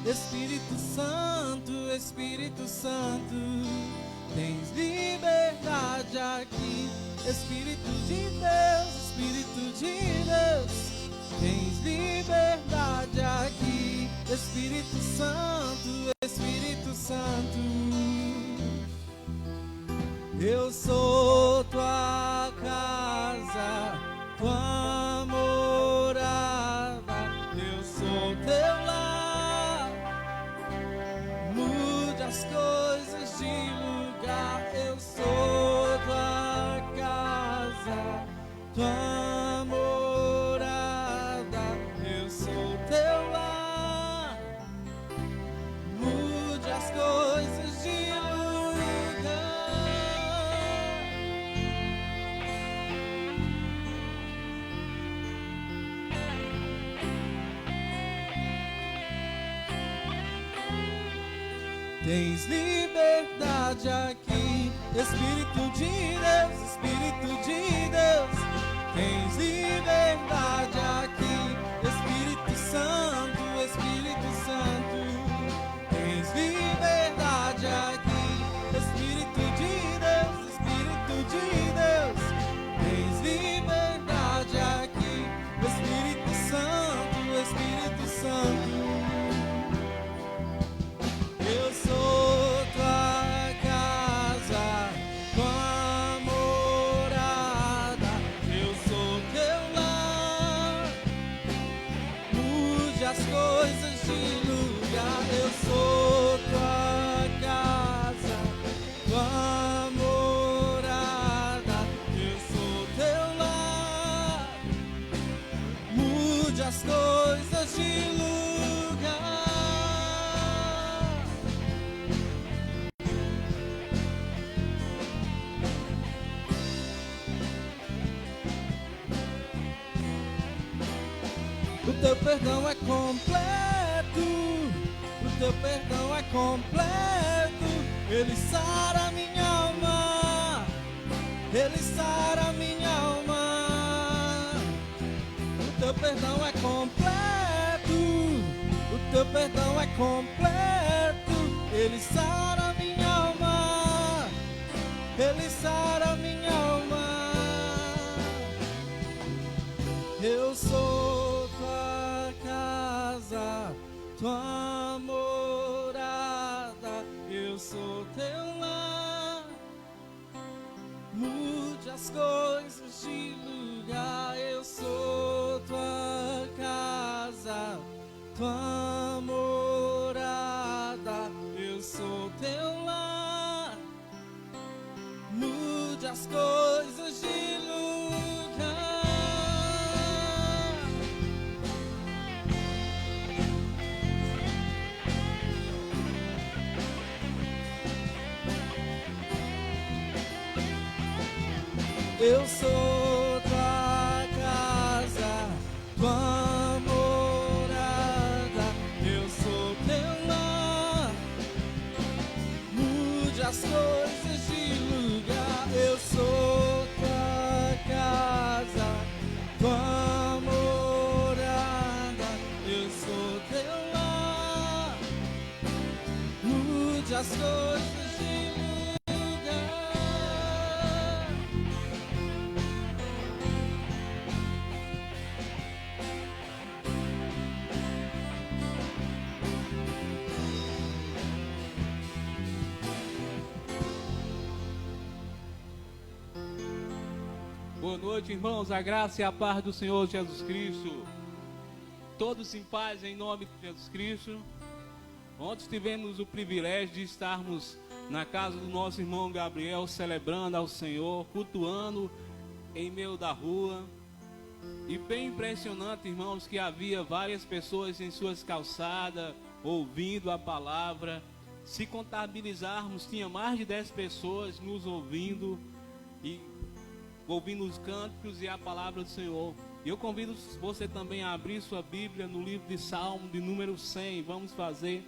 Espírito Santo, Espírito Santo, tens liberdade aqui. Espírito de Deus, tens liberdade aqui. Espírito Santo, Espírito Santo, eu sou tua casa, tua morada, eu sou teu lar. Mude as coisas de lugar, eu sou tua casa, tua morada, eu sou teu lar. Mude as coisas de lugar. Tens liberdade aqui, Espírito de Deus, tens liberdade aqui, Espírito Santo, tens liberdade aqui, Espírito de Deus, tens liberdade aqui, Espírito Santo, eu sou tua casa, tua morada, eu sou teu lar. Mude as coisas de lugar, eu sou tua casa, tua morada, eu sou teu lar. Mude as coisas de lugar. O teu perdão é completo, o teu perdão é completo. Ele sara minha alma, ele sara minha alma. O teu perdão é completo, o teu perdão é completo. Ele sara minha alma, ele sara minha alma. Eu sou tua casa, tua morada, eu sou teu lar. Mude as coisas de lugar, eu sou tua casa, tua morada, eu sou teu lar. Mude as coisas de lugar. Eu sou tua casa, tua morada, eu sou teu lar. Mude as coisas de lugar, eu sou tua casa, tua morada, eu sou teu lar. Mude as coisas de lugar. Boa noite, irmãos, a graça e a paz do Senhor Jesus Cristo. Todos em paz em nome de Jesus Cristo. Ontem tivemos o privilégio de estarmos na casa do nosso irmão Gabriel, celebrando ao Senhor, cultuando em meio da rua. E bem impressionante, irmãos, que havia várias pessoas em suas calçadas, ouvindo a palavra. Se contabilizarmos, tinha mais de 10 pessoas nos ouvindo e ouvindo os cânticos e a palavra do Senhor. E eu convido você também a abrir sua Bíblia no livro de Salmo, de número 100. Vamos fazer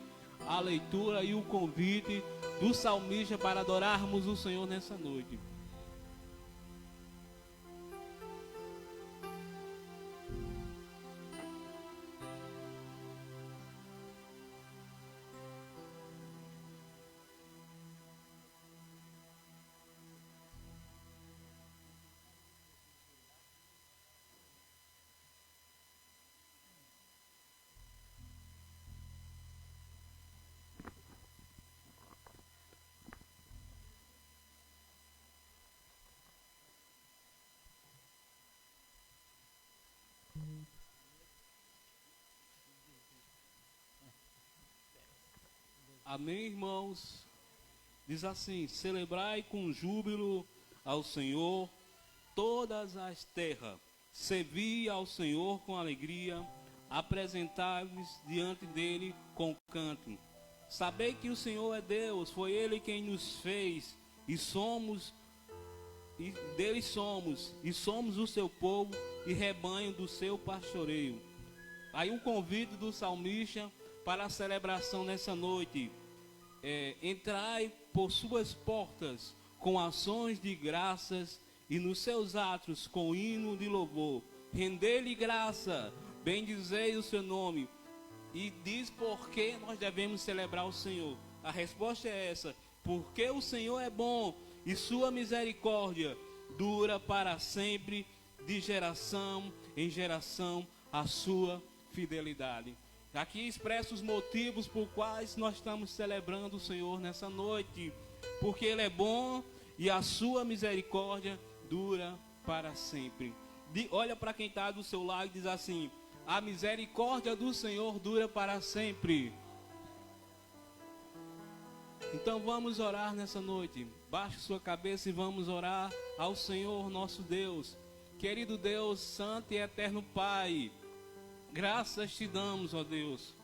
a leitura e o convite do salmista para adorarmos o Senhor nessa noite. Amém, irmãos? Diz assim: celebrai com júbilo ao Senhor todas as terras, servi ao Senhor com alegria, apresentai-vos diante dele com canto. Sabei que o Senhor é Deus, foi Ele quem nos fez, e dele somos, e somos o seu povo e rebanho do seu pastoreio. Aí um convite do salmista para a celebração nessa noite. Entrai por suas portas com ações de graças e nos seus atos com hino de louvor. Rendei-lhe graça, bendizei o seu nome. E diz por que nós devemos celebrar o Senhor. A resposta é essa: porque o Senhor é bom e sua misericórdia dura para sempre, de geração em geração, a sua fidelidade. Aqui expressa os motivos por quais nós estamos celebrando o Senhor nessa noite. Porque Ele é bom e a sua misericórdia dura para sempre. Olha para quem está do seu lado e diz assim: a misericórdia do Senhor dura para sempre. Então vamos orar nessa noite. Baixe sua cabeça e vamos orar ao Senhor nosso Deus. Querido Deus, santo e eterno Pai, graças te damos, ó Deus,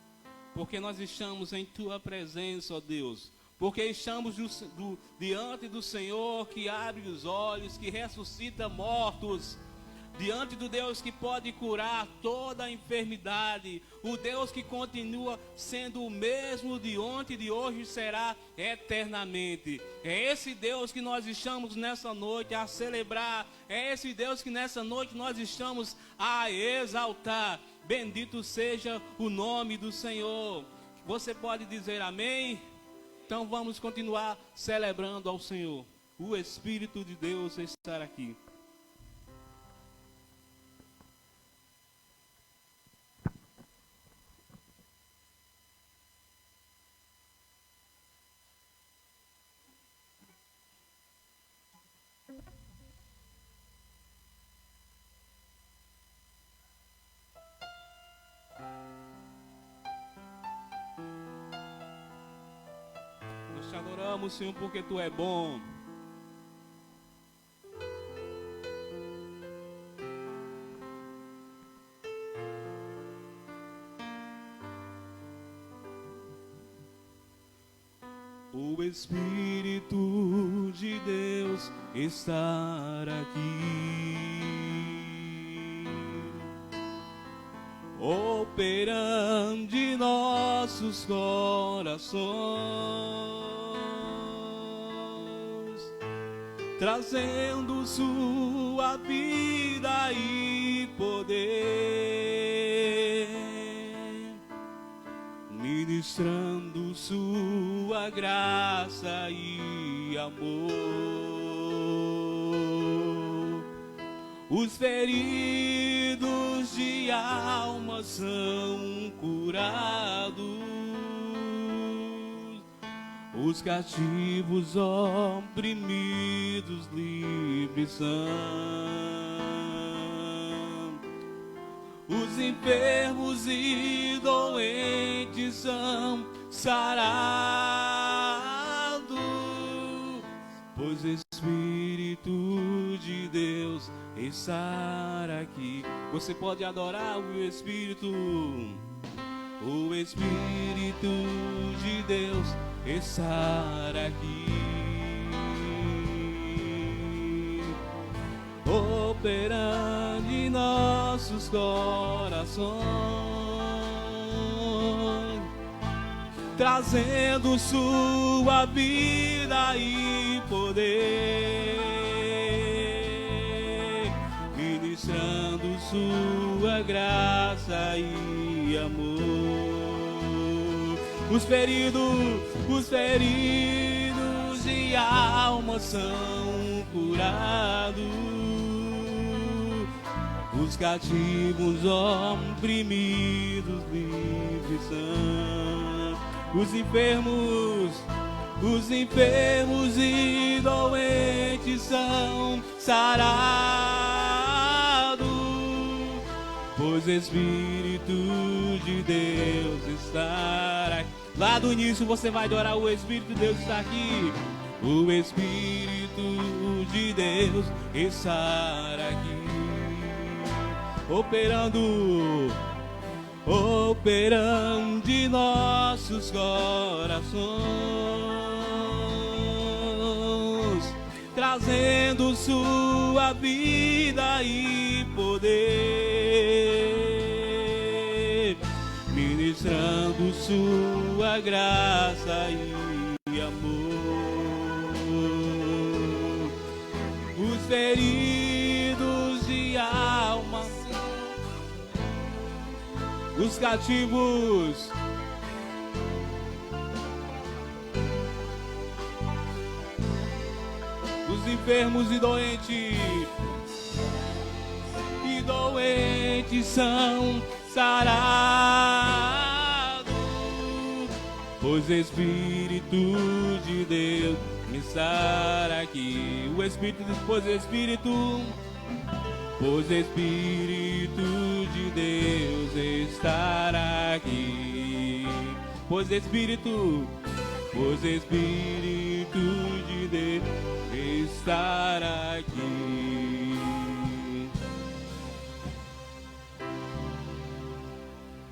porque nós estamos em tua presença, ó Deus. Porque estamos diante do Senhor que abre os olhos, que ressuscita mortos. Diante do Deus que pode curar toda a enfermidade. O Deus que continua sendo o mesmo de ontem e de hoje será eternamente. É esse Deus que nós estamos nessa noite a celebrar. É esse Deus que nessa noite nós estamos a exaltar. Bendito seja o nome do Senhor. Você pode dizer amém? Então vamos continuar celebrando ao Senhor. O Espírito de Deus está aqui. Nós te adoramos, Senhor, porque Tu é bom. O Espírito de Deus está aqui, operando em nossos corações, trazendo sua vida e poder, ministrando sua graça e amor. Os feridos de alma são curados, os cativos oprimidos livres são, os enfermos e doentes são sarados, pois o Espírito de Deus está aqui. Você pode adorar o Espírito. O Espírito de Deus está aqui, operando em nossos corações, trazendo sua vida e poder, ministrando sua graça e amor. Os feridos de alma são curados, os cativos oprimidos livres são, os enfermos e doentes são sarados, pois o Espírito de Deus está aqui. Lá do início você vai adorar, o Espírito de Deus está aqui. O Espírito de Deus está aqui, operando em nossos corações, trazendo sua vida e poder, ministrando sua graça e amor. Os feridos de alma, os cativos, os enfermos e doentes são sarados, pois o Espírito de Deus me sara aqui. Pois o Espírito de Deus estará aqui. Pois o Espírito de Deus estará aqui.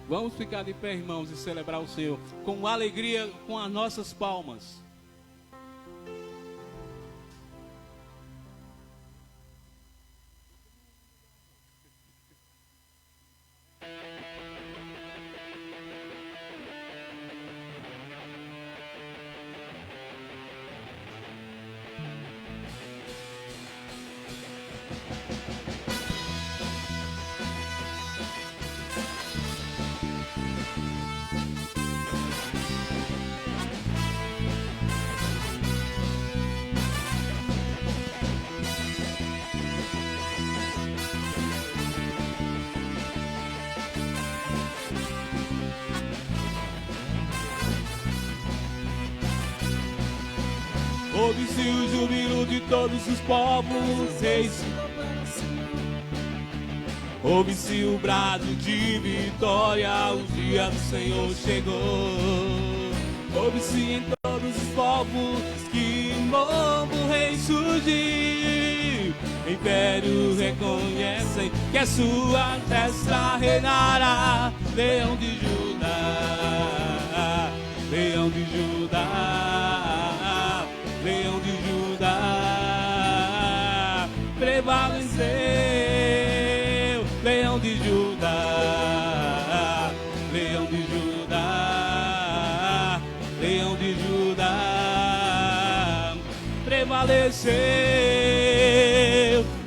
Vamos ficar de pé, irmãos, e celebrar o Senhor com alegria, com as nossas palmas. Ouve-se o júbilo de todos os povos, reis. Ouve-se o brado de vitória, o dia do Senhor chegou. Ouve-se em todos os povos que um novo rei surgiu. Impérios reconhecem que a sua testa reinará. Leão de Judá, Leão de Judá, Leão de Judá, prevaleceu. Leão de Judá, Leão de Judá, Leão de Judá, prevaleceu.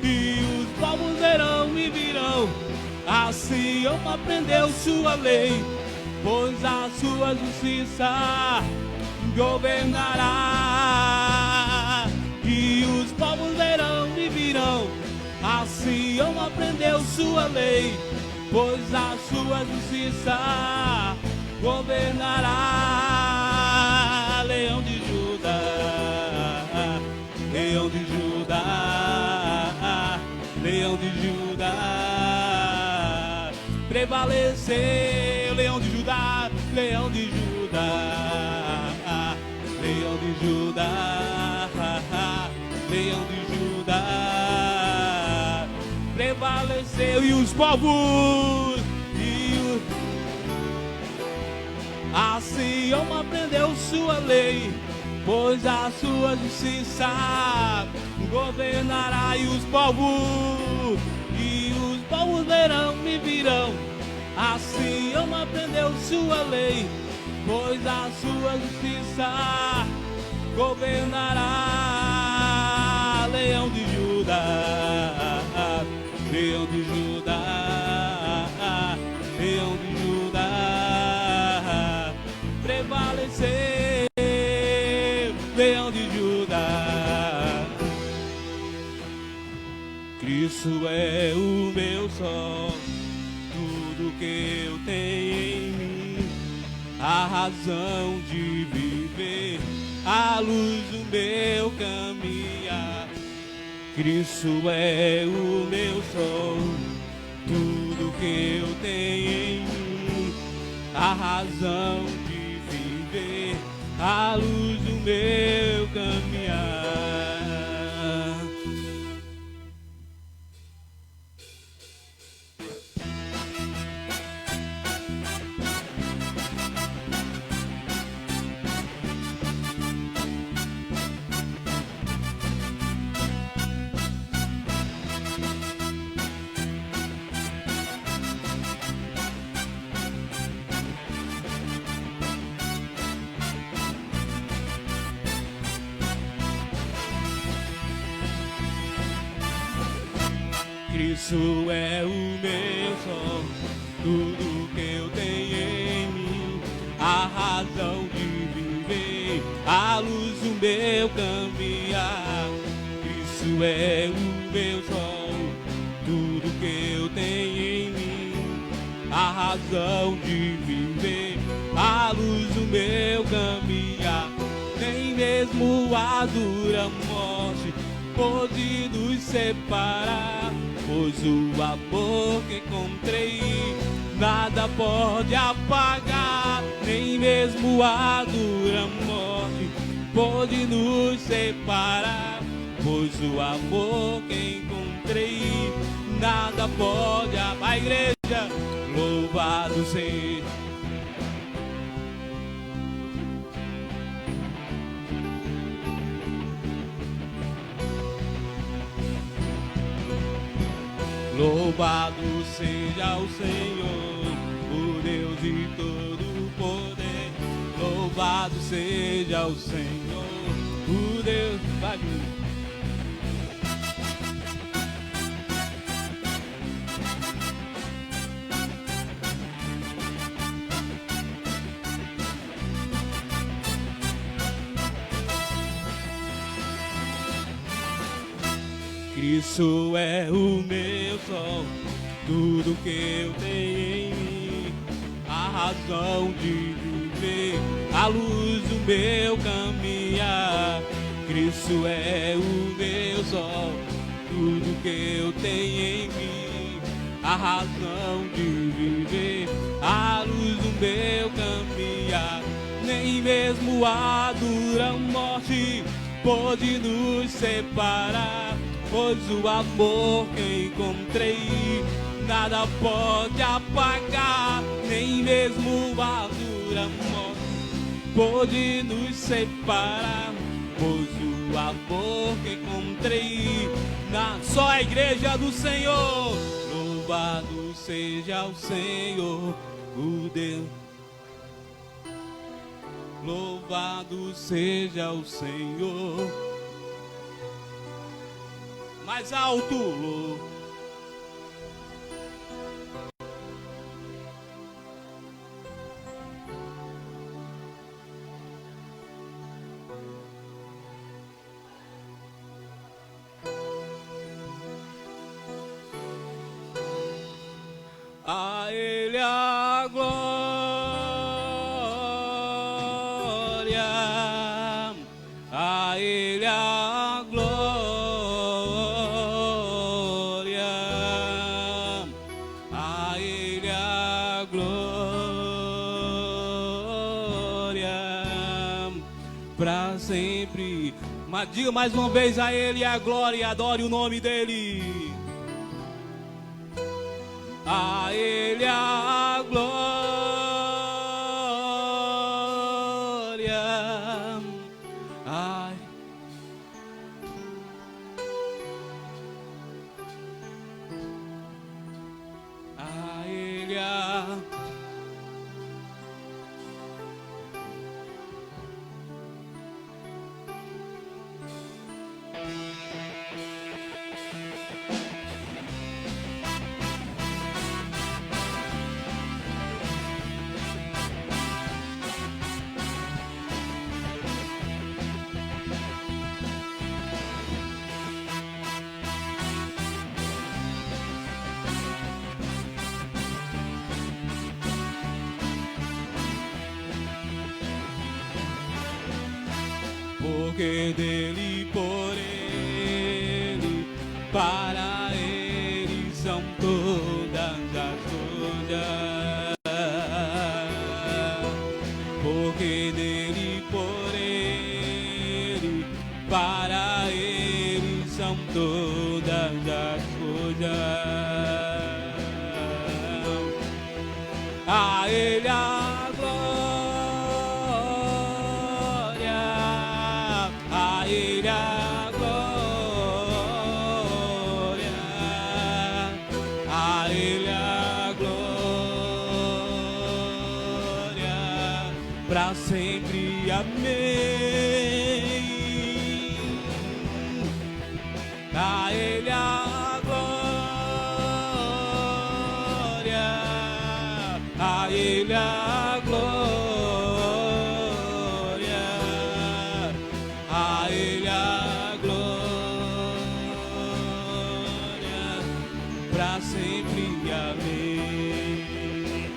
E os povos verão e virão, a Sião aprendeu sua lei, pois a sua justiça governará. E os povos verão e virão, a Sião aprendeu sua lei, pois a sua justiça governará. Leão de Judá, Leão de Judá, Leão de Judá, prevaleceu. Leão de Judá, Leão de Judá, Leão de Judá, Leão de Judá, prevaleceu. E os povos, a Sião aprendeu sua lei, pois a sua justiça governará. E os povos verão e virão, a Sião aprendeu sua lei, pois a sua justiça governará. Leão de Judá, Leão de Judá, Leão de Judá, prevaleceu. Leão de Judá, Cristo é o meu sol, tudo que eu tenho em mim, a razão de viver, a luz do meu caminhar. Cristo é o meu sol, tudo que eu tenho em mim, a razão de viver, viver, a luz do meu caminhar. Cristo é o meu sol, tudo que eu tenho em mim, a razão de viver, a luz do meu caminhar. Cristo é o meu sol, tudo que eu tenho em mim, a razão de viver, a luz do meu caminhar. Nem mesmo a dura morte pode nos separar, pois o amor que encontrei nada pode apagar. Nem mesmo a dura morte pode nos separar, pois o amor que encontrei nada pode apagar. A igreja, louvado seja. Louvado seja o Senhor, o Deus de todo poder. Louvado seja o Senhor, o Deus. Vai, Cristo é o meu sol, tudo que eu tenho em mim, a razão de viver, a luz do meu caminhar. Cristo é o meu sol, tudo que eu tenho em mim, a razão de viver, a luz do meu caminhar. Nem mesmo a dura morte pode nos separar, pois o amor que encontrei nada pode apagar. Nem mesmo a dura morte pode nos separar, pois o amor que encontrei só a igreja do Senhor. Louvado seja o Senhor, o Deus. Louvado seja o Senhor. Mais alto. A Ele a glória, a Ele a glória, a Ele a glória, pra sempre. Mas diga mais uma vez: a Ele a glória, e adore o nome dEle. A Ele a glória, a Ele a... Porque dele, por ele, para ele são todas as coisas. Porque dele para Ele são todas as coisas. A Ele a glória, a Ele a glória, a Ele a glória, pra sempre, amém. A Ele a glória, a Ele a glória, a Ele a glória, pra sempre, amém.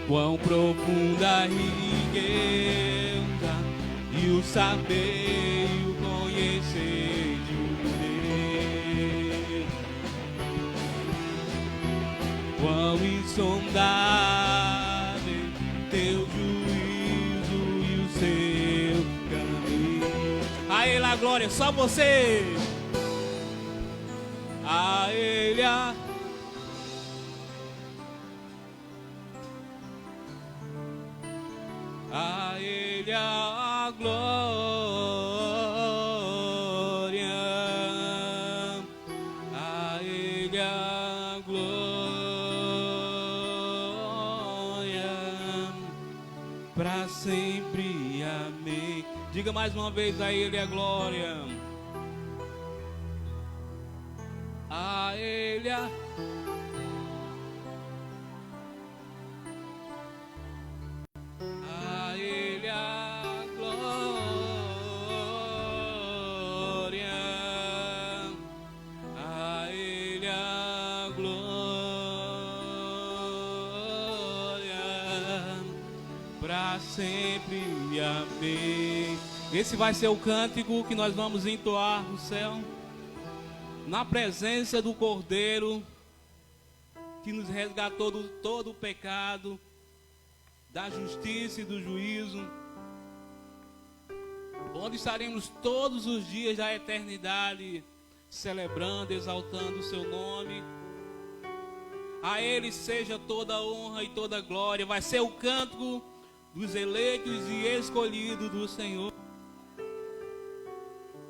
Quão profunda a riqueza e o saber e o conhecer de Deus. Quão insondável teu juízo e o seu caminho. A Ele a glória, só você. A Ele a Ele a glória, a Ele a glória, pra sempre, amém. Diga mais uma vez, a Ele a glória, a Ele a sempre, amém. Esse vai ser o cântico que nós vamos entoar no céu, na presença do Cordeiro que nos resgatou de todo o pecado, da justiça e do juízo, onde estaremos todos os dias da eternidade celebrando, exaltando o seu nome. A Ele seja toda a honra e toda a glória. Vai ser o cântico dos eleitos e escolhidos do Senhor.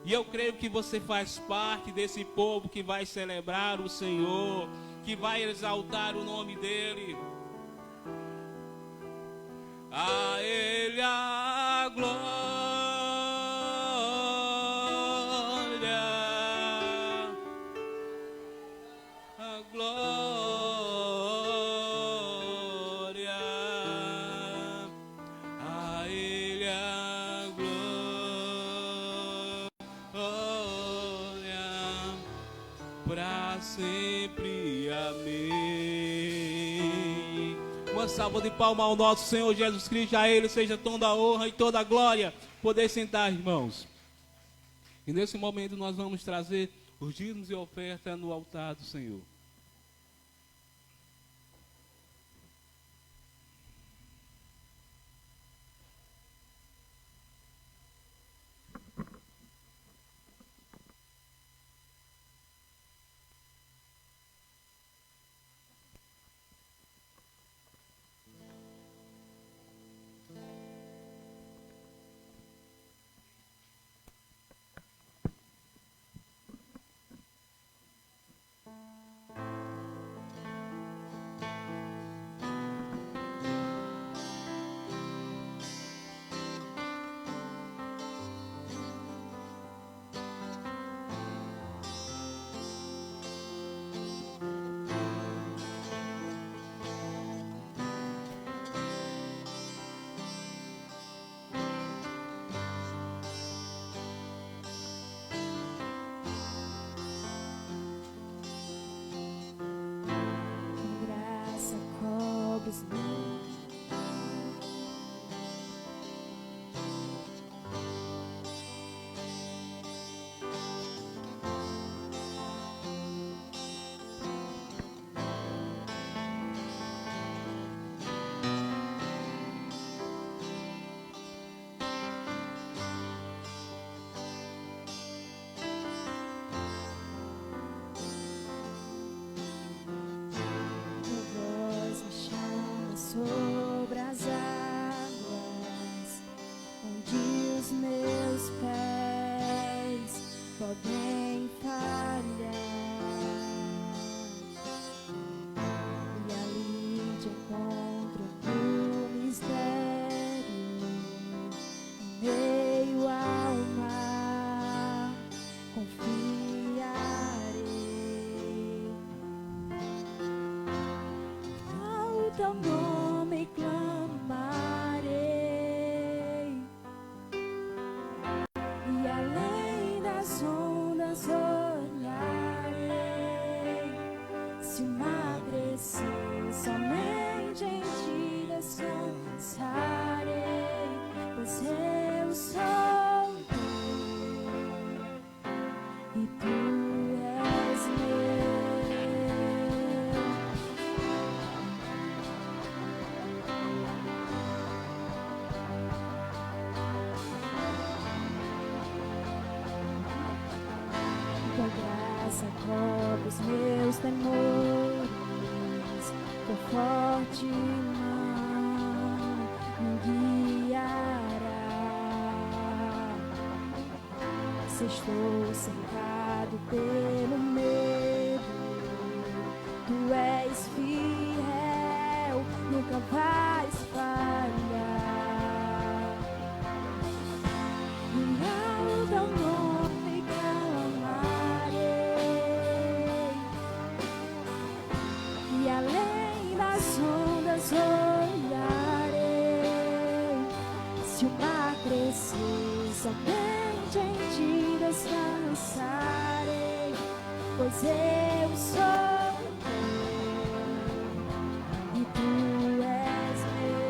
E eu creio que você faz parte desse povo que vai celebrar o Senhor, que vai exaltar o nome dEle. A Ele a glória, a glória, a Ele a glória, pra sempre, amém. Uma salva de palmas ao nosso Senhor Jesus Cristo, a Ele seja toda a honra e toda a glória. Poder sentar, irmãos. E nesse momento nós vamos trazer os dízimos e oferta no altar do Senhor. os meus pés podem falhar, e ali te encontro no mistério, em meio ao mar, confiarei. Ao teu nome clamarei, e além das ondas olharei. Se emagrecer, somente em ti descansarei, pois eu sou teu e tu és meu. Tua graça cobre os meus temores, tua forte mão me guiará. Se estou cercado pelo medo, tu és fiel, nunca vais falhar. E ao teu nome clamarei, e além das ondas olharei. Se o mar crescer, somente em ti descansarei, pois eu sou teu e tu és meu.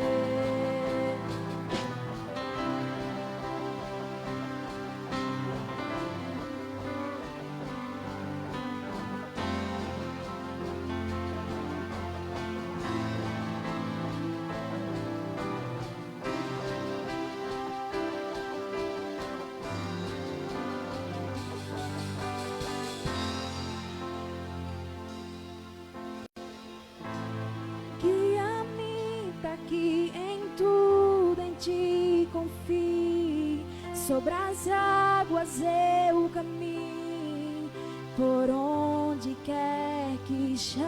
Guia-me para que em tudo em ti confie, sobre as águas eu caminho, por onde quer que chames.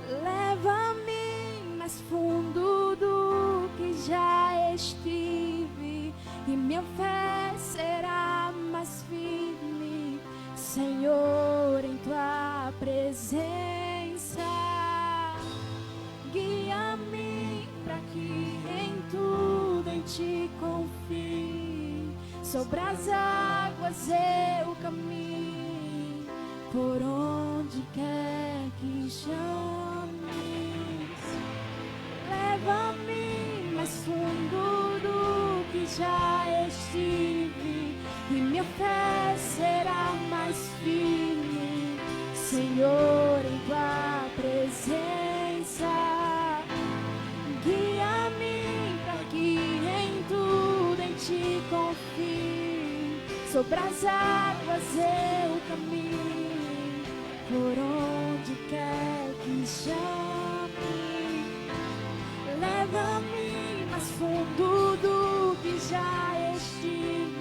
Leva-me mais fundo do que já estive, e minha fé será mais firme, Senhor, em tua presença. Guia-me para que em tudo em ti confie, sobre as águas eu caminho, por onde quer que chames. Leva-me mais fundo do que já estive, e minha fé será mais firme, Senhor, em tua presença. Guia-me para que em tudo em ti confie, sobre as águas eu caminho, por onde quer que chame. Leva-me mais fundo do que já estive,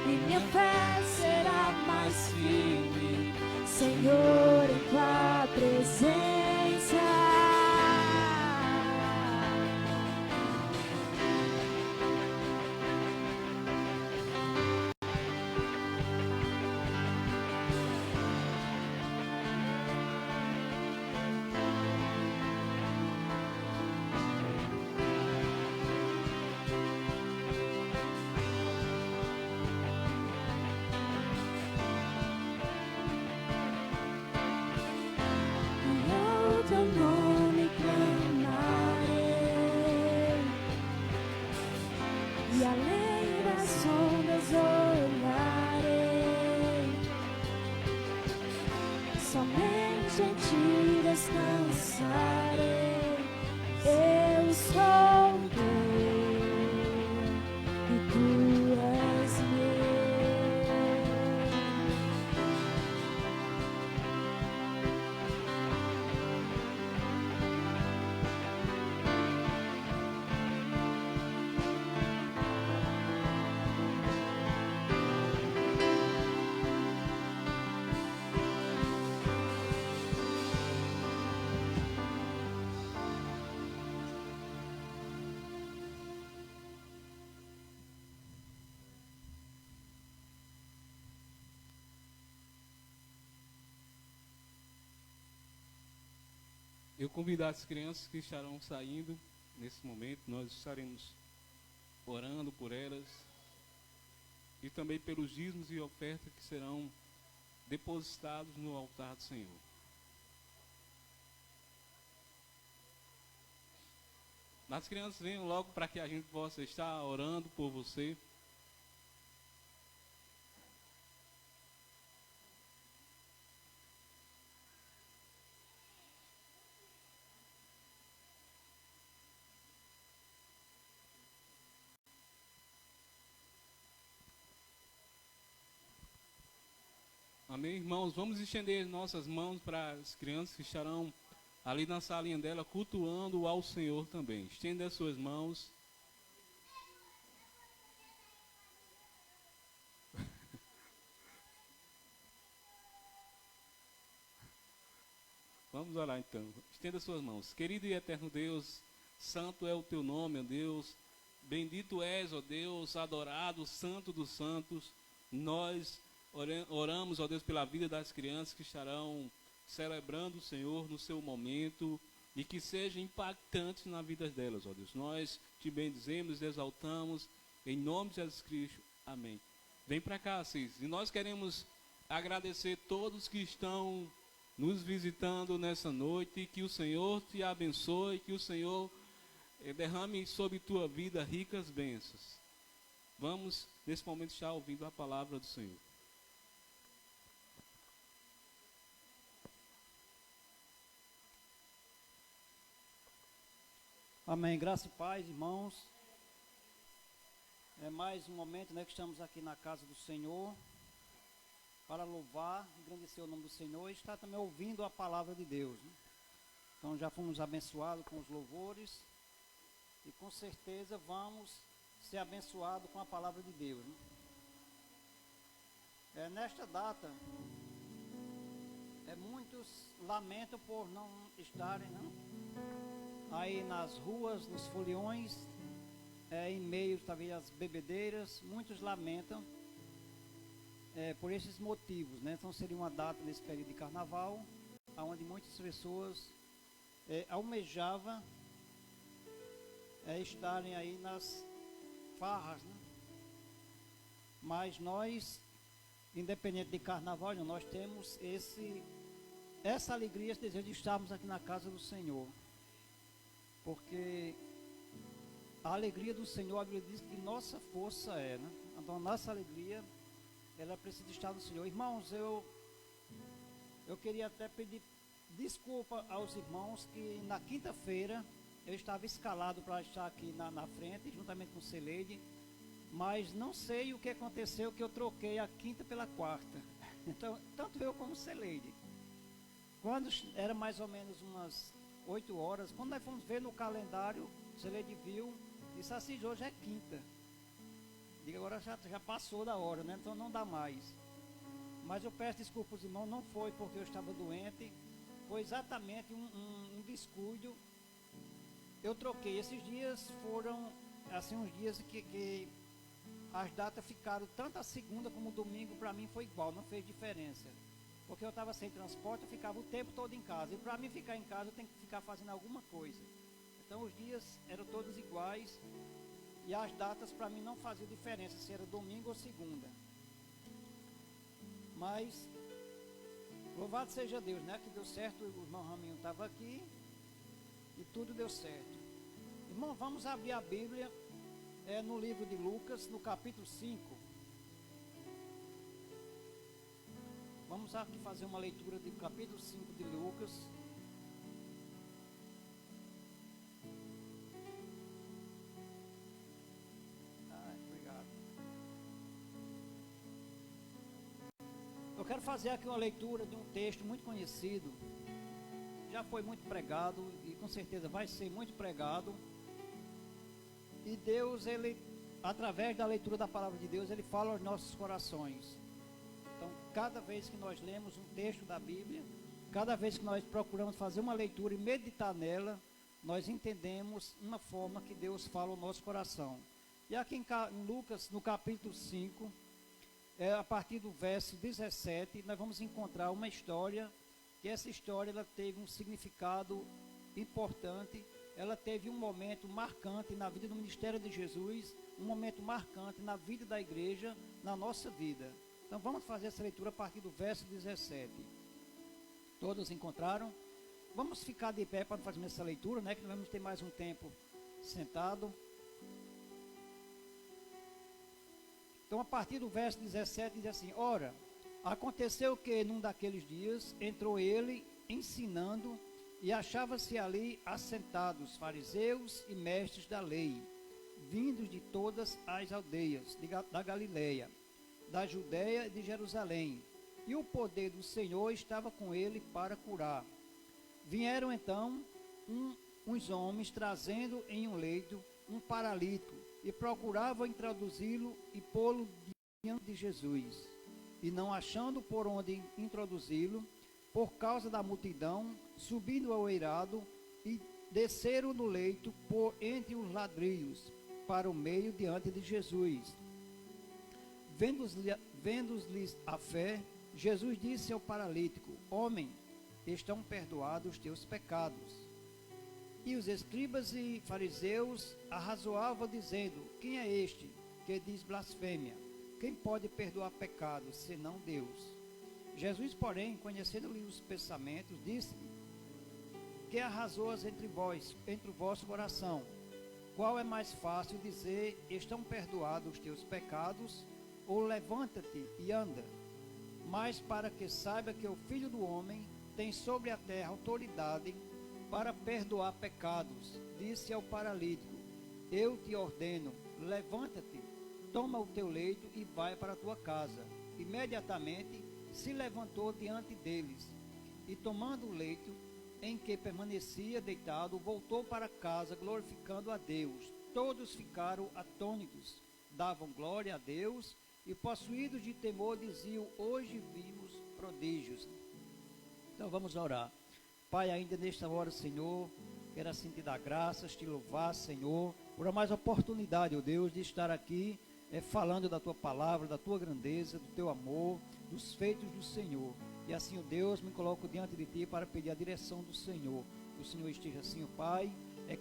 e minha fé será mais firme, Senhor, em tua presença. Teu nome clamarei, e além das ondas olharei. Somente em ti descansarei. Eu sou teu e tu és meu. Eu convido as crianças que estarão saindo nesse momento, nós estaremos orando por elas e também pelos dízimos e ofertas que serão depositados no altar do Senhor. As crianças venham logo para que a gente possa estar orando por você. Amém, irmãos? Vamos estender nossas mãos para as crianças que estarão ali na salinha dela, cultuando ao Senhor também. Estenda as suas mãos. Vamos orar então. Estenda as suas mãos. Querido e eterno Deus, santo é o teu nome, ó Deus. Bendito és, ó Deus, adorado, santo dos santos. Nós oramos, ó Deus, pela vida das crianças que estarão celebrando o Senhor no seu momento e que seja impactante na vida delas, ó Deus. Nós te bendizemos, exaltamos, em nome de Jesus Cristo. Amém. Vem para cá, Cis. E nós queremos agradecer todos que estão nos visitando nessa noite, que o Senhor te abençoe, que o Senhor derrame sobre tua vida ricas bênçãos. Vamos, nesse momento, estar ouvindo a palavra do Senhor. Amém. Graça e paz, irmãos. É mais um momento, né, que estamos aqui na casa do Senhor para louvar, engrandecer o nome do Senhor e estar também ouvindo a palavra de Deus, né? Então já fomos abençoados com os louvores e com certeza vamos ser abençoados com a palavra de Deus, né? Nesta data, muitos lamentam por não estarem, né, aí nas ruas, nos foliões, em meio talvez às bebedeiras. Muitos lamentam por esses motivos, né? Então seria uma data nesse período de carnaval, onde muitas pessoas almejavam estarem aí nas farras, né? Mas nós, independente de carnaval, nós temos essa alegria, esse desejo de estarmos aqui na casa do Senhor, porque a alegria do Senhor, a Bíblia diz que nossa força é, né? Então a nossa alegria, ela precisa estar no Senhor. Irmãos, eu queria até pedir desculpa aos irmãos que na quinta-feira eu estava escalado para estar aqui na frente, juntamente com o Celeide, mas não sei o que aconteceu, que eu troquei a quinta pela quarta. Então, tanto eu como o Celeide. Quando era mais ou menos umas 8 horas, quando nós fomos ver no calendário, o Celeide viu, disse assim: hoje é quinta. Diga, agora já passou da hora, né? Então não dá mais. Mas eu peço desculpa aos irmãos, não foi porque eu estava doente, foi exatamente um descuido. Eu troquei. Esses dias foram assim uns dias que as datas ficaram, tanto a segunda como o domingo, para mim foi igual, não fez diferença. Porque eu estava sem transporte, eu ficava o tempo todo em casa. E para mim ficar em casa, eu tenho que ficar fazendo alguma coisa. Então os dias eram todos iguais. E as datas para mim não faziam diferença, se era domingo ou segunda. Mas, louvado seja Deus, né? Que deu certo, o irmão Raminho estava aqui e tudo deu certo. Irmão, vamos abrir a Bíblia no livro de Lucas, no capítulo 5. Vamos aqui fazer uma leitura do capítulo 5 de Lucas. Obrigado. Eu quero fazer aqui uma leitura de um texto muito conhecido. Já foi muito pregado e com certeza vai ser muito pregado. E Deus, Ele, através da leitura da palavra de Deus, Ele fala aos nossos corações. Então, cada vez que nós lemos um texto da Bíblia, cada vez que nós procuramos fazer uma leitura e meditar nela, nós entendemos uma forma que Deus fala ao nosso coração. E aqui em Lucas, no capítulo 5, a partir do verso 17, nós vamos encontrar uma história, que essa história ela teve um significado importante, ela teve um momento marcante na vida do ministério de Jesus, um momento marcante na vida da igreja, na nossa vida. Então vamos fazer essa leitura a partir do verso 17. Todos encontraram? Vamos ficar de pé para fazer essa leitura, né? Que nós vamos ter mais um tempo sentado. Então, a partir do verso 17, diz assim: Ora, aconteceu que num daqueles dias entrou ele ensinando, e achava-se ali assentados fariseus e mestres da lei, vindos de todas as aldeias da Galileia, da Judéia e de Jerusalém. E o poder do Senhor estava com ele para curar. Vieram então uns homens trazendo em um leito um paralítico, e procuravam introduzi-lo e pô-lo diante de Jesus. E não achando por onde introduzi-lo, por causa da multidão, subindo ao eirado, e desceram no leito por entre os ladrilhos, para o meio diante de Jesus. Vendo-lhes a fé, Jesus disse ao paralítico: Homem, estão perdoados os teus pecados. E os escribas e fariseus arrazoavam, dizendo: Quem é este que diz blasfêmia? Quem pode perdoar pecados, senão Deus? Jesus, porém, conhecendo-lhe os pensamentos, disse-lhe: Que arrazoas entre vós, entre o vosso coração? Qual é mais fácil dizer: Estão perdoados os teus pecados, ou levanta-te e anda? Mas para que saiba que o Filho do Homem tem sobre a terra autoridade para perdoar pecados, disse ao paralítico: Eu te ordeno, levanta-te, toma o teu leito e vai para a tua casa. Imediatamente se levantou diante deles, e tomando o leito em que permanecia deitado, voltou para casa, glorificando a Deus. Todos ficaram atônitos, davam glória a Deus, e possuídos de temor diziam: Hoje vimos prodígios. Então vamos orar. Pai, ainda nesta hora, Senhor, quero assim te dar graças, te louvar, Senhor, por a mais oportunidade, ó Deus, de estar aqui falando da tua palavra, da tua grandeza, do teu amor, dos feitos do Senhor. E assim, ó Deus, me coloco diante de ti para pedir a direção do Senhor. Que o Senhor esteja assim, ó Pai,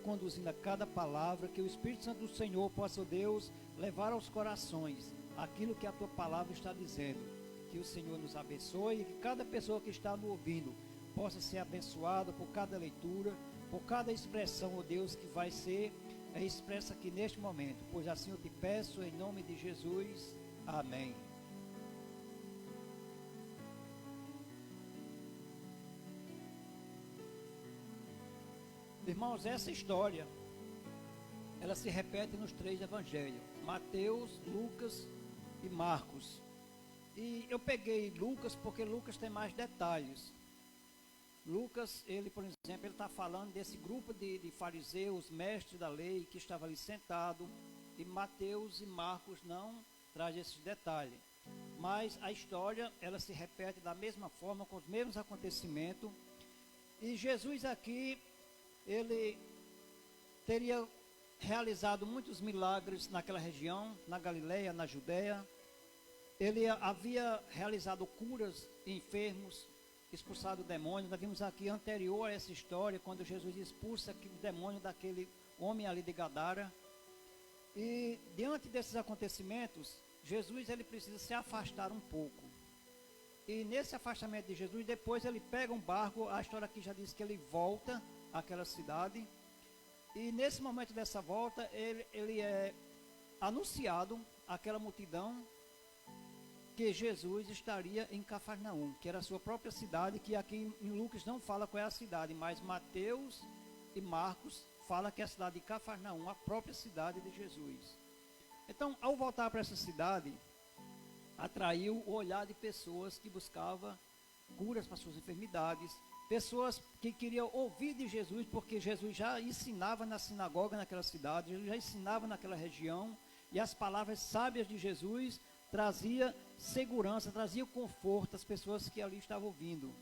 conduzindo a cada palavra, que o Espírito Santo do Senhor possa, ó Deus, levar aos corações aquilo que a tua palavra está dizendo. Que o Senhor nos abençoe e que cada pessoa que está nos ouvindo possa ser abençoada por cada leitura, por cada expressão, ó Deus, que vai ser expressa aqui neste momento. Pois assim eu te peço em nome de Jesus. Amém. Irmãos, essa história, ela se repete nos 3 evangelhos: Mateus, Lucas e Marcos. E eu peguei Lucas porque Lucas tem mais detalhes. Lucas, ele, por exemplo, ele está falando desse grupo de fariseus, mestres da lei, que estava ali sentado. E Mateus e Marcos não trazem esses detalhes. Mas a história, ela se repete da mesma forma, com os mesmos acontecimentos. E Jesus aqui, ele teria realizado muitos milagres naquela região, na Galileia, na Judéia. Ele havia realizado curas em enfermos, expulsado demônios. Nós vimos aqui anterior a essa história, quando Jesus expulsa o demônio daquele homem ali de Gadara. E diante desses acontecimentos, Jesus ele precisa se afastar um pouco. E nesse afastamento de Jesus, depois ele pega um barco. A história aqui já diz que ele volta àquela cidade. E nesse momento dessa volta, ele é anunciado àquela multidão que Jesus estaria em Cafarnaum, que era a sua própria cidade, que aqui em Lucas não fala qual é a cidade, mas Mateus e Marcos fala que é a cidade de Cafarnaum, a própria cidade de Jesus. Então, ao voltar para essa cidade, atraiu o olhar de pessoas que buscavam curas para suas enfermidades, pessoas que queriam ouvir de Jesus, porque Jesus já ensinava na sinagoga naquela cidade, Jesus já ensinava naquela região, e as palavras sábias de Jesus trazia segurança, trazia conforto às pessoas que ali estavam ouvindo.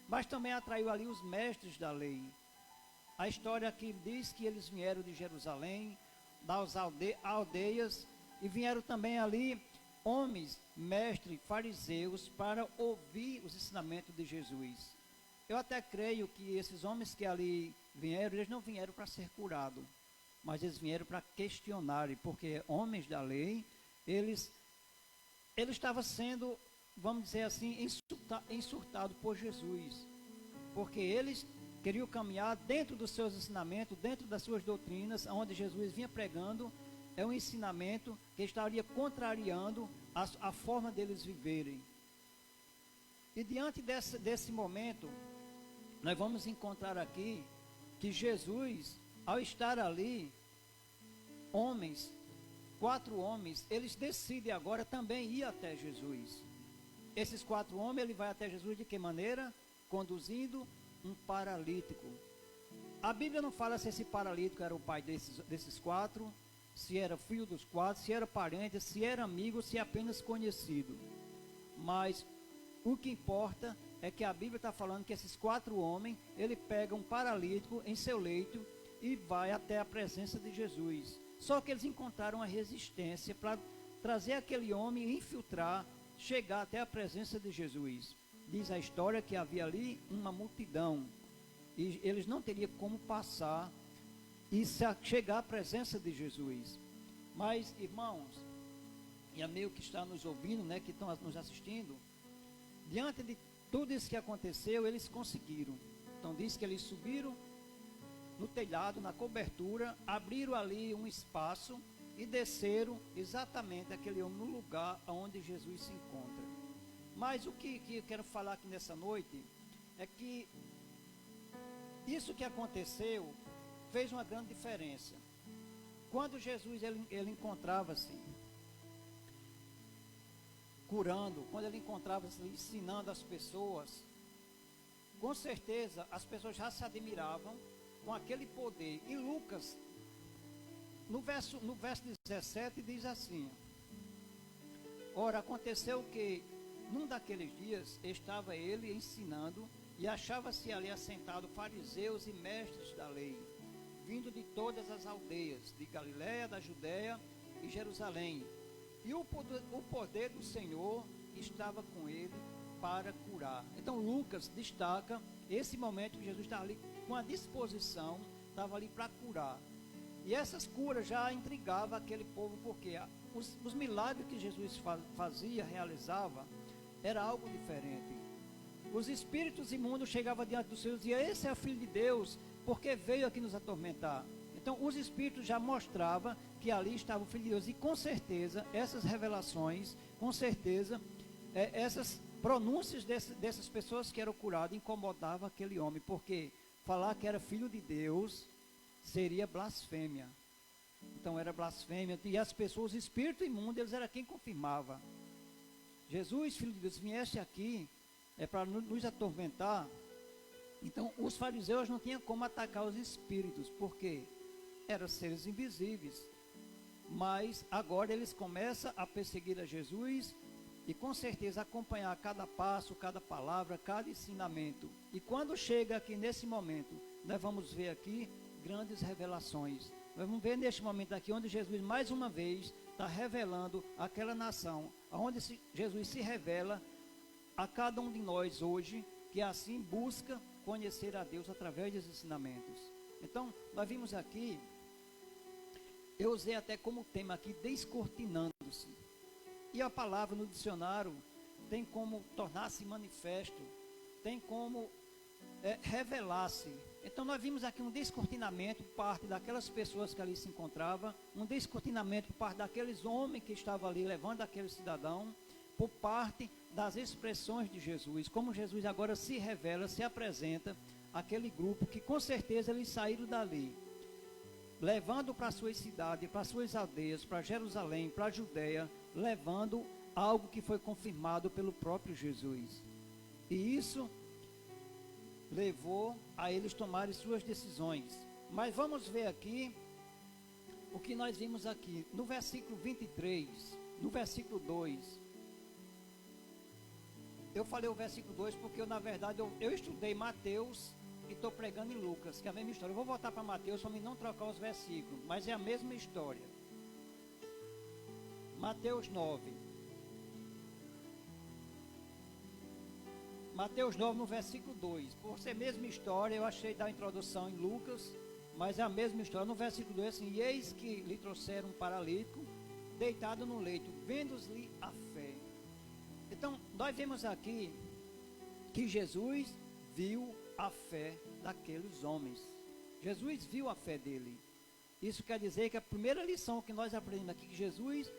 Mas também atraiu ali os mestres da lei. A história aqui diz que eles vieram de Jerusalém, das aldeias, e vieram também ali homens, mestres, fariseus, para ouvir os ensinamentos de Jesus. Eu até creio que esses homens que ali vieram, eles não vieram para ser curados, mas eles vieram para questionarem, porque homens da lei, eles estavam sendo, vamos dizer assim, insultados por Jesus, porque eles queriam caminhar dentro dos seus ensinamentos, dentro das suas doutrinas, onde Jesus vinha pregando, é um ensinamento que estaria contrariando a forma deles viverem. E diante desse momento, nós vamos encontrar aqui que Jesus, ao estar ali, homens, 4 homens, eles decidem agora também ir até Jesus. Esses 4 homens, ele vai até Jesus de que maneira? Conduzindo um paralítico. A Bíblia não fala se esse paralítico era o pai desses 4, se era filho dos 4, se era parente, se era amigo, se apenas conhecido. Mas o que importa é que a Bíblia está falando que esses 4 homens, ele pega um paralítico em seu leito e vai até a presença de Jesus. Só que eles encontraram a resistência para trazer aquele homem e infiltrar, chegar até a presença de Jesus. Diz a história que havia ali uma multidão e eles não teriam como passar e chegar à presença de Jesus. Mas, irmãos e amigo que está nos ouvindo, né, que estão nos assistindo, diante de tudo isso que aconteceu, eles conseguiram. Então diz que eles subiram no telhado, na cobertura, abriram ali um espaço e desceram exatamente aquele homem no lugar onde Jesus se encontra. Mas o que eu quero falar aqui nessa noite é que isso que aconteceu fez uma grande diferença. Quando Jesus ele encontrava-se curando, quando ele encontrava-se ensinando as pessoas, com certeza as pessoas já se admiravam com aquele poder. E Lucas, no verso 17, diz assim: ora, aconteceu que num daqueles dias estava ele ensinando e achava-se ali assentado fariseus e mestres da lei, vindo de todas as aldeias, de Galiléia, da Judéia e Jerusalém. E o poder do Senhor estava com ele para curar. Então Lucas destaca esse momento que Jesus estava ali com a disposição, estava ali para curar. E essas curas já intrigavam aquele povo, porque os milagres que Jesus fazia, realizava, era algo diferente. Os espíritos imundos chegavam diante dos seus e diziam: esse é o Filho de Deus, porque veio aqui nos atormentar. Então os espíritos já mostravam que ali estava o Filho de Deus. E com certeza essas revelações, com certeza essas pronúncias dessas pessoas que eram curadas incomodavam aquele homem, porque falar que era Filho de Deus seria blasfêmia. Então era blasfêmia. E as pessoas, os espíritos imundos, eles eram quem confirmava. Jesus, Filho de Deus, viesse aqui para nos atormentar. Então os fariseus não tinham como atacar os espíritos, porque eram seres invisíveis. Mas agora eles começam a perseguir a Jesus e com certeza acompanhar cada passo, cada palavra, cada ensinamento. E quando chega aqui nesse momento, nós vamos ver aqui grandes revelações. Nós vamos ver neste momento aqui onde Jesus mais uma vez está revelando aquela nação, onde Jesus se revela a cada um de nós hoje, que assim busca conhecer a Deus através dos ensinamentos. Então, nós vimos aqui, eu usei até como tema aqui, descortinando-se. E a palavra no dicionário tem como tornar-se manifesto, tem como revelar-se. Então nós vimos aqui um descortinamento por parte daquelas pessoas que ali se encontravam, um descortinamento por parte daqueles homens que estavam ali levando aquele cidadão, por parte das expressões de Jesus, como Jesus agora se revela, se apresenta àquele grupo que com certeza eles saíram dali, levando para suas cidades, para suas aldeias, para Jerusalém, para a Judéia, levando algo que foi confirmado pelo próprio Jesus. E isso levou a eles tomarem suas decisões. Mas vamos ver aqui o que nós vimos aqui no versículo 23, no versículo 2. Eu falei o versículo 2 porque na verdade eu estudei Mateus e estou pregando em Lucas, que é a mesma história. Eu vou voltar para Mateus para mim não trocar os versículos, mas é a mesma história. Mateus 9. Mateus 9, no versículo 2. Por ser a mesma história, eu achei da introdução em Lucas, mas é a mesma história. No versículo 2, assim, e eis que lhe trouxeram um paralítico, deitado no leito, vendo-lhe a fé. Então, nós vemos aqui que Jesus viu a fé daqueles homens. Jesus viu a fé dele. Isso quer dizer que a primeira lição que nós aprendemos aqui, que Jesus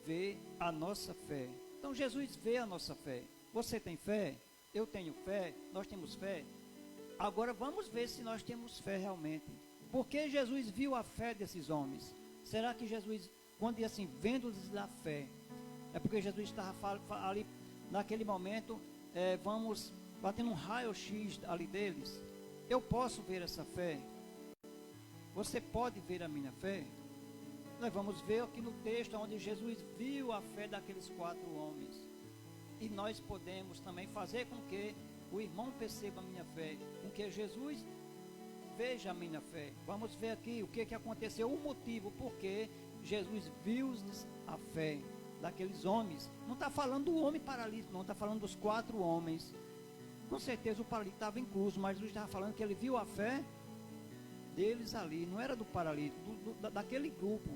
vê a nossa fé. Então, Jesus vê a nossa fé. Você tem fé? Eu tenho fé? Nós temos fé? Agora, vamos ver se nós temos fé realmente. Porque Jesus viu a fé desses homens? Será que Jesus, quando diz assim, vendo-lhes a fé, é porque Jesus estava ali, naquele momento, vamos batendo um raio-x ali deles? Eu posso ver essa fé? Você pode ver a minha fé? Nós vamos ver aqui no texto onde Jesus viu a fé daqueles 4 homens. E nós podemos também fazer com que o irmão perceba a minha fé, com que Jesus veja a minha fé. Vamos ver aqui o que aconteceu, o motivo por que Jesus viu a fé daqueles homens. Não está falando do homem paralítico, não, está falando dos 4 homens. Com certeza o paralítico estava incluso, mas Jesus estava falando que ele viu a fé deles ali, não era do paralítico, daquele grupo.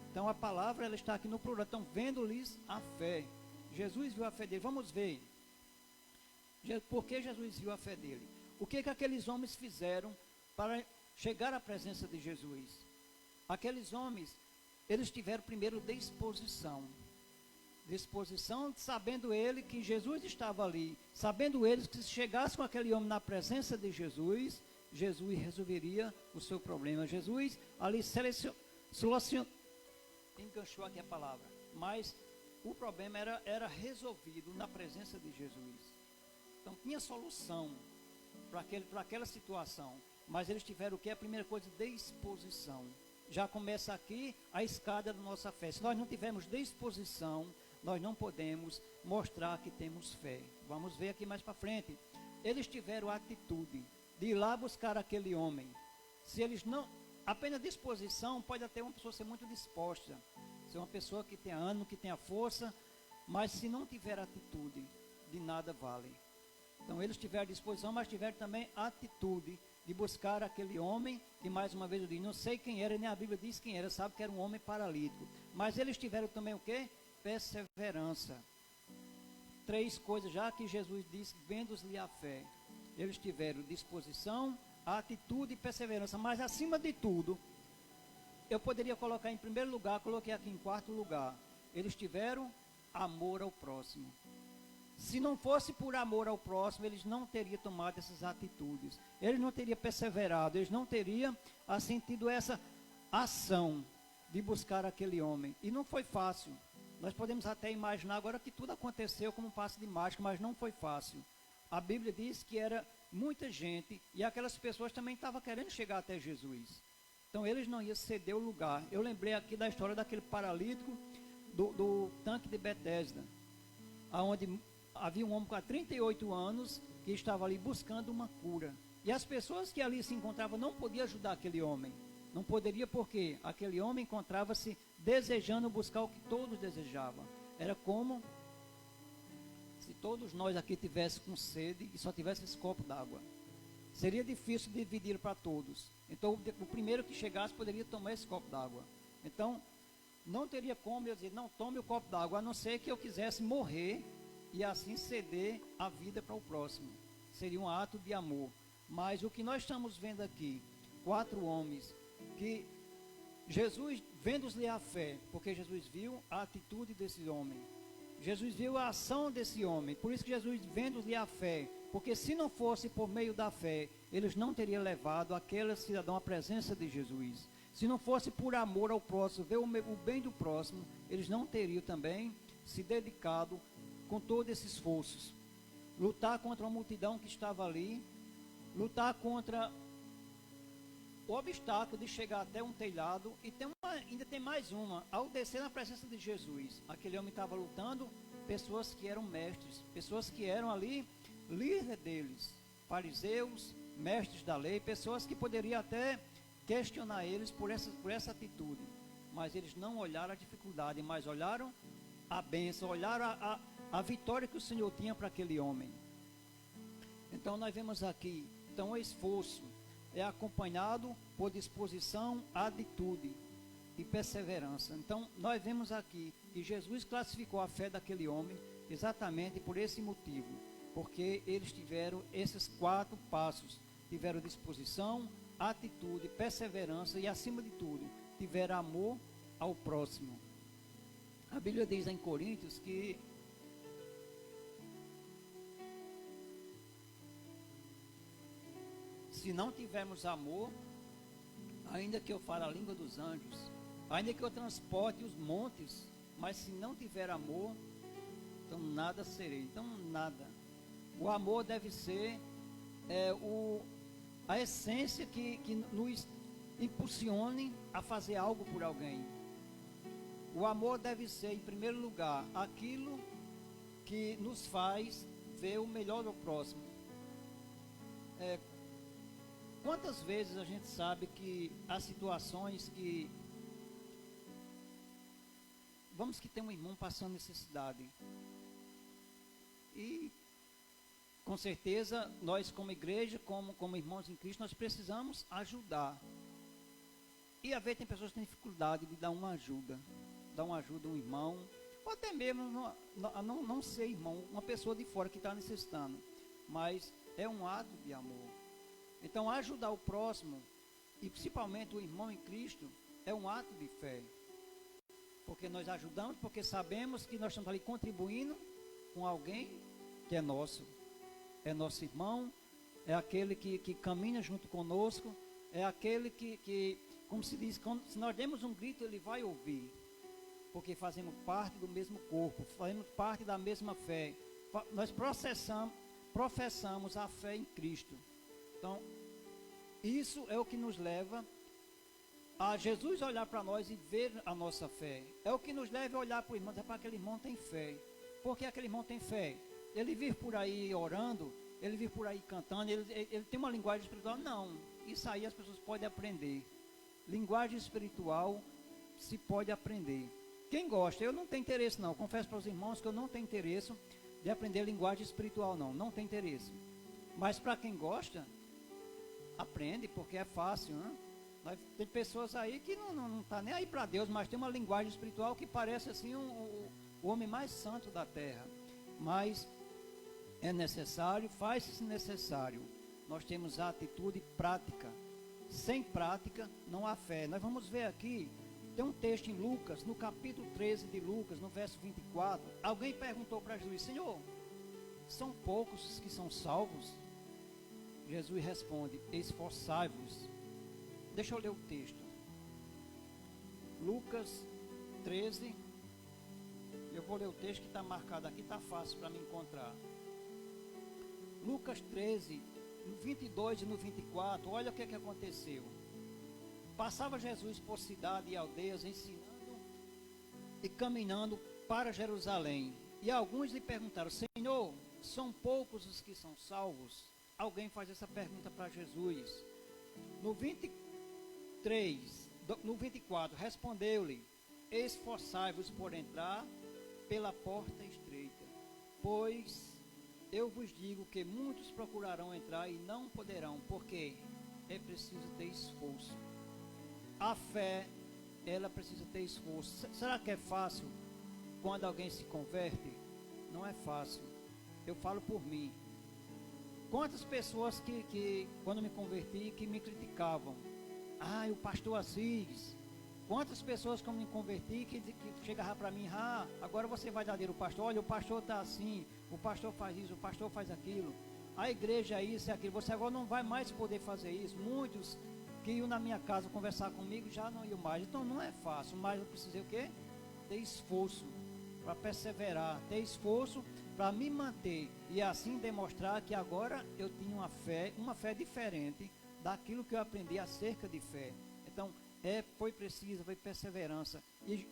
Então a palavra ela está aqui no plural. Então, vendo-lhes a fé. Jesus viu a fé dele. Vamos ver. Por que Jesus viu a fé dele? O que aqueles homens fizeram para chegar à presença de Jesus? Aqueles homens, eles tiveram primeiro disposição. Disposição, sabendo ele que Jesus estava ali. Sabendo eles que se chegasse com aquele homem na presença de Jesus, Jesus resolveria o seu problema. Jesus ali solucionou, enganchou aqui a palavra, mas o problema era resolvido na presença de Jesus. Então tinha solução para aquela situação, mas eles tiveram o que? A primeira coisa, disposição. Já começa aqui a escada da nossa fé. Se nós não tivermos disposição, nós não podemos mostrar que temos fé. Vamos ver aqui mais para frente. Eles tiveram a atitude de ir lá buscar aquele homem. Se eles não, apenas disposição, pode até uma pessoa ser muito disposta, ser uma pessoa que tenha ânimo, que tenha força, mas se não tiver atitude, de nada vale. Então eles tiveram disposição, mas tiveram também atitude de buscar aquele homem, que mais uma vez eu digo, não sei quem era, nem a Bíblia diz quem era, sabe que era um homem paralítico. Mas eles tiveram também o quê? Perseverança. 3 coisas já que Jesus disse, vendo-lhes a fé. Eles tiveram disposição, atitude e perseverança. Mas acima de tudo, eu poderia colocar em primeiro lugar, coloquei aqui em 4º lugar. Eles tiveram amor ao próximo. Se não fosse por amor ao próximo, eles não teriam tomado essas atitudes. Eles não teriam perseverado, eles não teriam tido essa ação de buscar aquele homem. E não foi fácil. Nós podemos até imaginar agora que tudo aconteceu como um passe de mágica, mas não foi fácil. A Bíblia diz que era muita gente e aquelas pessoas também estavam querendo chegar até Jesus. Então eles não iam ceder o lugar. Eu lembrei aqui da história daquele paralítico do tanque de Betesda, onde havia um homem com 38 anos que estava ali buscando uma cura. E as pessoas que ali se encontravam não podiam ajudar aquele homem. Não poderia porque aquele homem encontrava-se desejando buscar o que todos desejavam. Era como se todos nós aqui tivéssemos com sede e só tivesse esse copo d'água. Seria difícil dividir para todos. Então o primeiro que chegasse poderia tomar esse copo d'água. Então não teria como eu dizer, não tome o copo d'água, a não ser que eu quisesse morrer e assim ceder a vida para o próximo. Seria um ato de amor. Mas o que nós estamos vendo aqui, 4 homens, que Jesus, vendo-lhe a fé, porque Jesus viu a atitude desse homem. Jesus viu a ação desse homem. Por isso que Jesus, vendo-lhe a fé, porque se não fosse por meio da fé, eles não teriam levado aquele cidadão à presença de Jesus. Se não fosse por amor ao próximo, ver o bem do próximo, eles não teriam também se dedicado com todo esse esforço. Lutar contra uma multidão que estava ali, lutar contra o obstáculo de chegar até um telhado, e ainda tem mais uma, ao descer na presença de Jesus, aquele homem estava lutando, pessoas que eram mestres, pessoas que eram ali, líderes deles, fariseus, mestres da lei, pessoas que poderiam até questionar eles por essa atitude, mas eles não olharam a dificuldade, mas olharam a bênção, olharam a vitória que o Senhor tinha para aquele homem. Então nós vemos aqui, então o esforço é acompanhado por disposição, atitude e perseverança. Então nós vemos aqui que Jesus classificou a fé daquele homem exatamente por esse motivo, porque eles tiveram esses 4 passos, tiveram disposição, atitude, perseverança e, acima de tudo, tiveram amor ao próximo. A Bíblia diz em Coríntios que se não tivermos amor, ainda que eu fale a língua dos anjos, ainda que eu transporte os montes, mas se não tiver amor, então nada serei. Então nada. O amor deve ser a essência que nos impulsione a fazer algo por alguém. O amor deve ser, em primeiro lugar, aquilo que nos faz ver o melhor do próximo. Quantas vezes a gente sabe que há situações que, vamos que tem um irmão passando necessidade, e com certeza nós como igreja, como irmãos em Cristo, nós precisamos ajudar. E às vezes tem pessoas que têm dificuldade de dar uma ajuda a um irmão, ou até mesmo não ser irmão, uma pessoa de fora que está necessitando, mas é um ato de amor. Então ajudar o próximo, e principalmente o irmão em Cristo, é um ato de fé, porque nós ajudamos, porque sabemos que nós estamos ali contribuindo com alguém que é nosso irmão, é aquele que caminha junto conosco, é aquele que como se diz, se nós demos um grito, ele vai ouvir, porque fazemos parte do mesmo corpo, fazemos parte da mesma fé, nós professamos a fé em Cristo. Então, isso é o que nos leva a Jesus olhar para nós e ver a nossa fé. É o que nos leva a olhar para o irmão, para aquele irmão tem fé. Por que aquele irmão tem fé? Ele vive por aí orando, ele vive por aí cantando, ele tem uma linguagem espiritual? Não, isso aí as pessoas podem aprender. Linguagem espiritual se pode aprender. Quem gosta, eu não tenho interesse não, confesso para os irmãos que eu não tenho interesse de aprender linguagem espiritual não tenho interesse. Mas para quem gosta, aprende, porque é fácil, né? Tem pessoas aí que não tá nem aí para Deus, mas tem uma linguagem espiritual que parece assim o homem mais santo da terra. Mas é necessário, faz-se necessário. Nós temos a atitude prática. Sem prática não há fé. Nós vamos ver aqui, tem um texto em Lucas, no capítulo 13 de Lucas, no verso 24. Alguém perguntou para Jesus: Senhor, são poucos os que são salvos? Jesus responde: esforçai-vos. Deixa eu ler o texto. Lucas 13. Eu vou ler o texto que está marcado aqui, está fácil para me encontrar. Lucas 13, no 22 e no 24, olha o que aconteceu. Passava Jesus por cidade e aldeias, ensinando e caminhando para Jerusalém. E alguns lhe perguntaram: Senhor, são poucos os que são salvos? Alguém faz essa pergunta para Jesus. No 24, respondeu-lhe: esforçai-vos por entrar pela porta estreita, pois eu vos digo que muitos procurarão entrar e não poderão, porque é preciso ter esforço. A fé, ela precisa ter esforço. Será que é fácil quando alguém se converte? Não é fácil. Eu falo por mim. Quantas pessoas que quando me converti, que me criticavam? Ah, o pastor Assis. Quantas pessoas quando me converti, que chegavam para mim: ah, agora você vai dar dinheiro ao pastor, olha, o pastor está assim, o pastor faz isso, o pastor faz aquilo, a igreja é isso e aquilo, você agora não vai mais poder fazer isso. Muitos que iam na minha casa conversar comigo já não iam mais. Então não é fácil, mas eu precisei o quê? Ter esforço para perseverar, ter esforço para me manter e assim demonstrar que agora eu tinha uma fé diferente daquilo que eu aprendi acerca de fé. Então foi preciso, foi perseverança.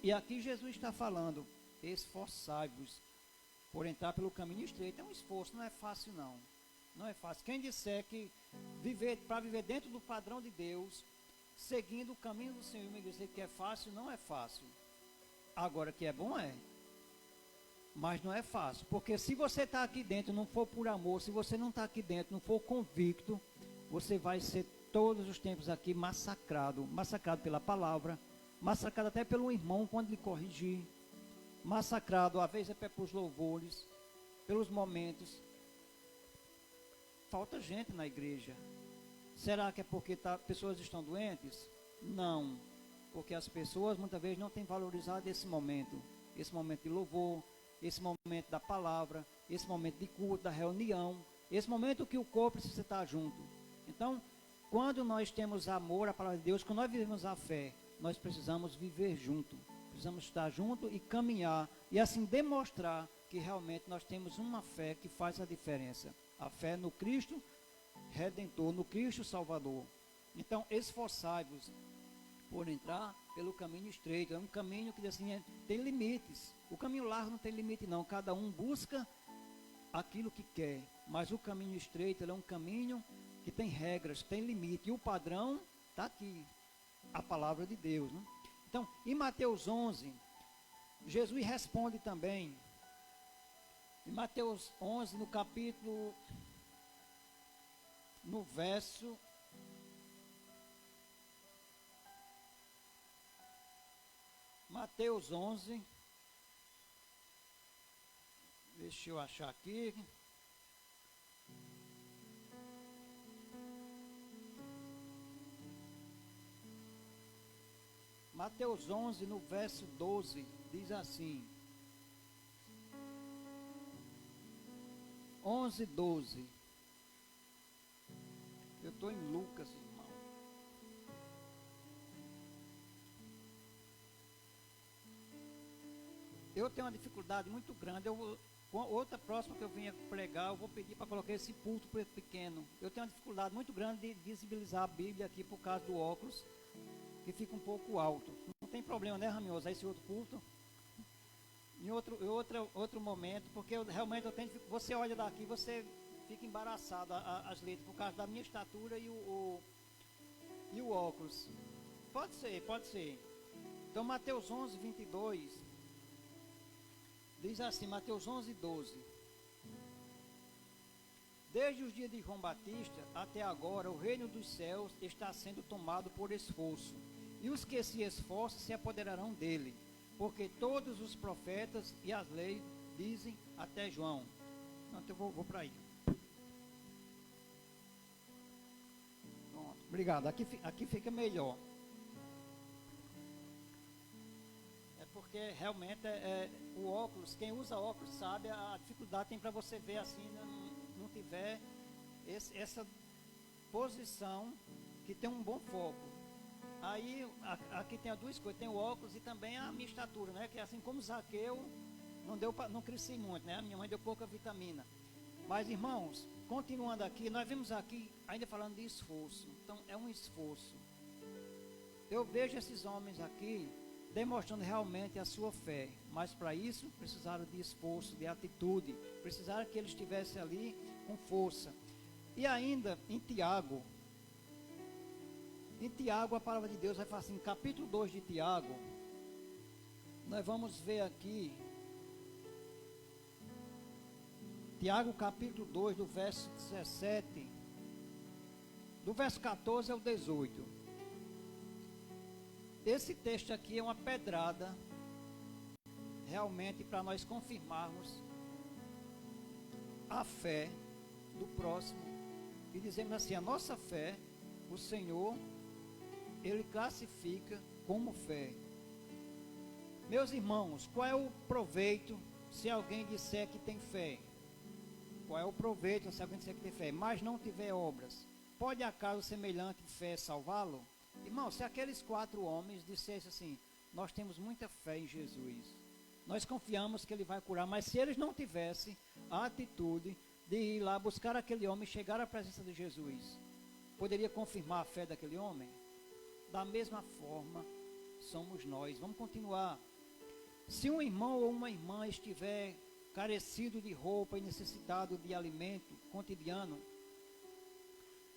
E aqui Jesus está falando: esforçai-vos por entrar pelo caminho estreito. É um esforço, não é fácil não. Não é fácil. Quem disser que para viver dentro do padrão de Deus, seguindo o caminho do Senhor, me dizer que é fácil, não é fácil. Agora que é bom, é. Mas não é fácil, porque se você está aqui dentro, não for por amor, se você não está aqui dentro, não for convicto, você vai ser todos os tempos aqui massacrado pela palavra, massacrado até pelo irmão quando lhe corrigir, massacrado, às vezes é pelos louvores, pelos momentos. Falta gente na igreja. Será que é porque pessoas estão doentes? Não, porque as pessoas muitas vezes não têm valorizado esse momento de louvor, esse momento da palavra, esse momento de culto, da reunião, esse momento que o corpo precisa estar junto. Então, quando nós temos amor à palavra de Deus, quando nós vivemos a fé, nós precisamos viver junto, precisamos estar junto e caminhar, e assim demonstrar que realmente nós temos uma fé que faz a diferença. A fé no Cristo Redentor, no Cristo Salvador. Então, esforçai-vos por entrar pelo caminho estreito. É um caminho que assim, tem limites. O caminho largo não tem limite não. Cada um busca aquilo que quer. Mas o caminho estreito ele é um caminho que tem regras, tem limite. E o padrão está aqui. A palavra de Deus. Né? Então, em Mateus 11, Jesus responde também. Em Mateus 11, no capítulo... No verso... Mateus 11, deixa eu achar aqui. Mateus 11, no verso 12, diz assim. 11, 12. Eu estou em Lucas, irmão. Eu tenho uma dificuldade muito grande. Outra próxima que eu venha pregar, eu vou pedir para colocar esse púlpito pequeno. Eu tenho uma dificuldade muito grande de visibilizar a Bíblia aqui por causa do óculos, que fica um pouco alto. Não tem problema, né, Rami, usar esse outro púlpito? Em outro momento, porque realmente eu tenho. Você olha daqui, você fica embaraçado as letras por causa da minha estatura e o óculos. Pode ser, pode ser. Então, Mateus 11, 22. Diz assim, Mateus 11, 12. Desde os dias de João Batista até agora, o reino dos céus está sendo tomado por esforço. E os que se esforçam se apoderarão dele. Porque todos os profetas e as leis dizem até João. Então, eu vou para aí. Pronto, obrigado. Aqui fica melhor. Porque realmente o óculos, quem usa óculos sabe a dificuldade tem para você ver assim, não tiver essa posição que tem um bom foco. Aí aqui tem as duas coisas, tem o óculos e também a minha estatura, né? Que assim como Zaqueu, não cresci muito, né? A minha mãe deu pouca vitamina. Mas irmãos, continuando aqui, nós vimos aqui ainda falando de esforço. Então é um esforço. Eu vejo esses homens aqui demonstrando realmente a sua fé, mas para isso precisaram de esforço, de atitude, precisaram que eles estivessem ali com força. E ainda em Tiago a palavra de Deus vai falar assim, capítulo 2 de Tiago, nós vamos ver aqui, Tiago capítulo 2, do verso 17, do verso 14 ao 18. Esse texto aqui é uma pedrada, realmente, para nós confirmarmos a fé do próximo. E dizemos assim, a nossa fé, o Senhor, Ele classifica como fé. Meus irmãos, qual é o proveito se alguém disser que tem fé? Qual é o proveito se alguém disser que tem fé, mas não tiver obras? Pode acaso semelhante fé salvá-lo? Irmão, se aqueles 4 homens dissessem assim, nós temos muita fé em Jesus, nós confiamos que Ele vai curar, mas se eles não tivessem a atitude de ir lá buscar aquele homem e chegar à presença de Jesus, poderia confirmar a fé daquele homem? Da mesma forma, somos nós. Vamos continuar. Se um irmão ou uma irmã estiver carecido de roupa e necessitado de alimento cotidiano,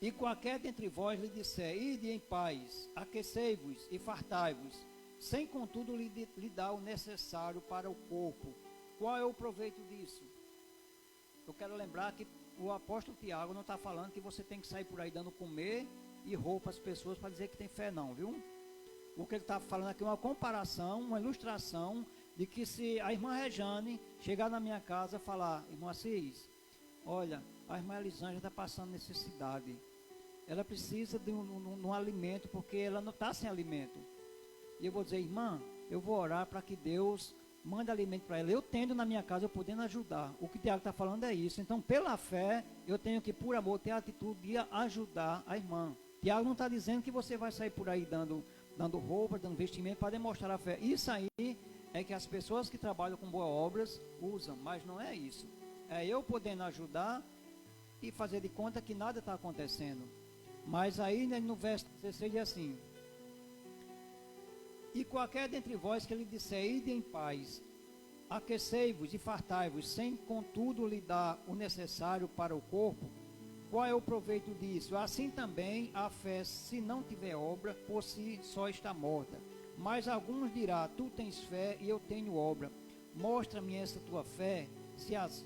e qualquer dentre vós lhe disser, ide em paz, aquecei-vos e fartai-vos, sem contudo lhe dar o necessário para o corpo, Qual é o proveito disso? Eu quero lembrar que o apóstolo Tiago não está falando que você tem que sair por aí dando comer e roupa às pessoas para dizer que tem fé não, viu? O que ele está falando aqui é uma comparação, uma ilustração de que se a irmã Rejane chegar na minha casa e falar, irmã Assis, olha, a irmã Elisângela está passando necessidade, ela precisa de um alimento porque ela não está sem alimento. E eu vou dizer, irmã, eu vou orar para que Deus mande alimento para ela. Eu tendo na minha casa, eu podendo ajudar. O que o Tiago está falando é isso. Então, pela fé, eu tenho que, por amor, ter a atitude de ajudar a irmã. Tiago não está dizendo que você vai sair por aí dando roupa, dando vestimento para demonstrar a fé. Isso aí é que as pessoas que trabalham com boas obras usam, mas não é isso. É eu podendo ajudar e fazer de conta que nada está acontecendo. Mas aí no verso 16 diz assim: e qualquer dentre vós que lhe disser, ide em paz, aquecei-vos e fartai-vos, sem contudo lhe dar o necessário para o corpo, qual é o proveito disso? Assim também a fé, se não tiver obra, por si só está morta. Mas alguns dirá, tu tens fé e eu tenho obra. Mostra-me essa tua fé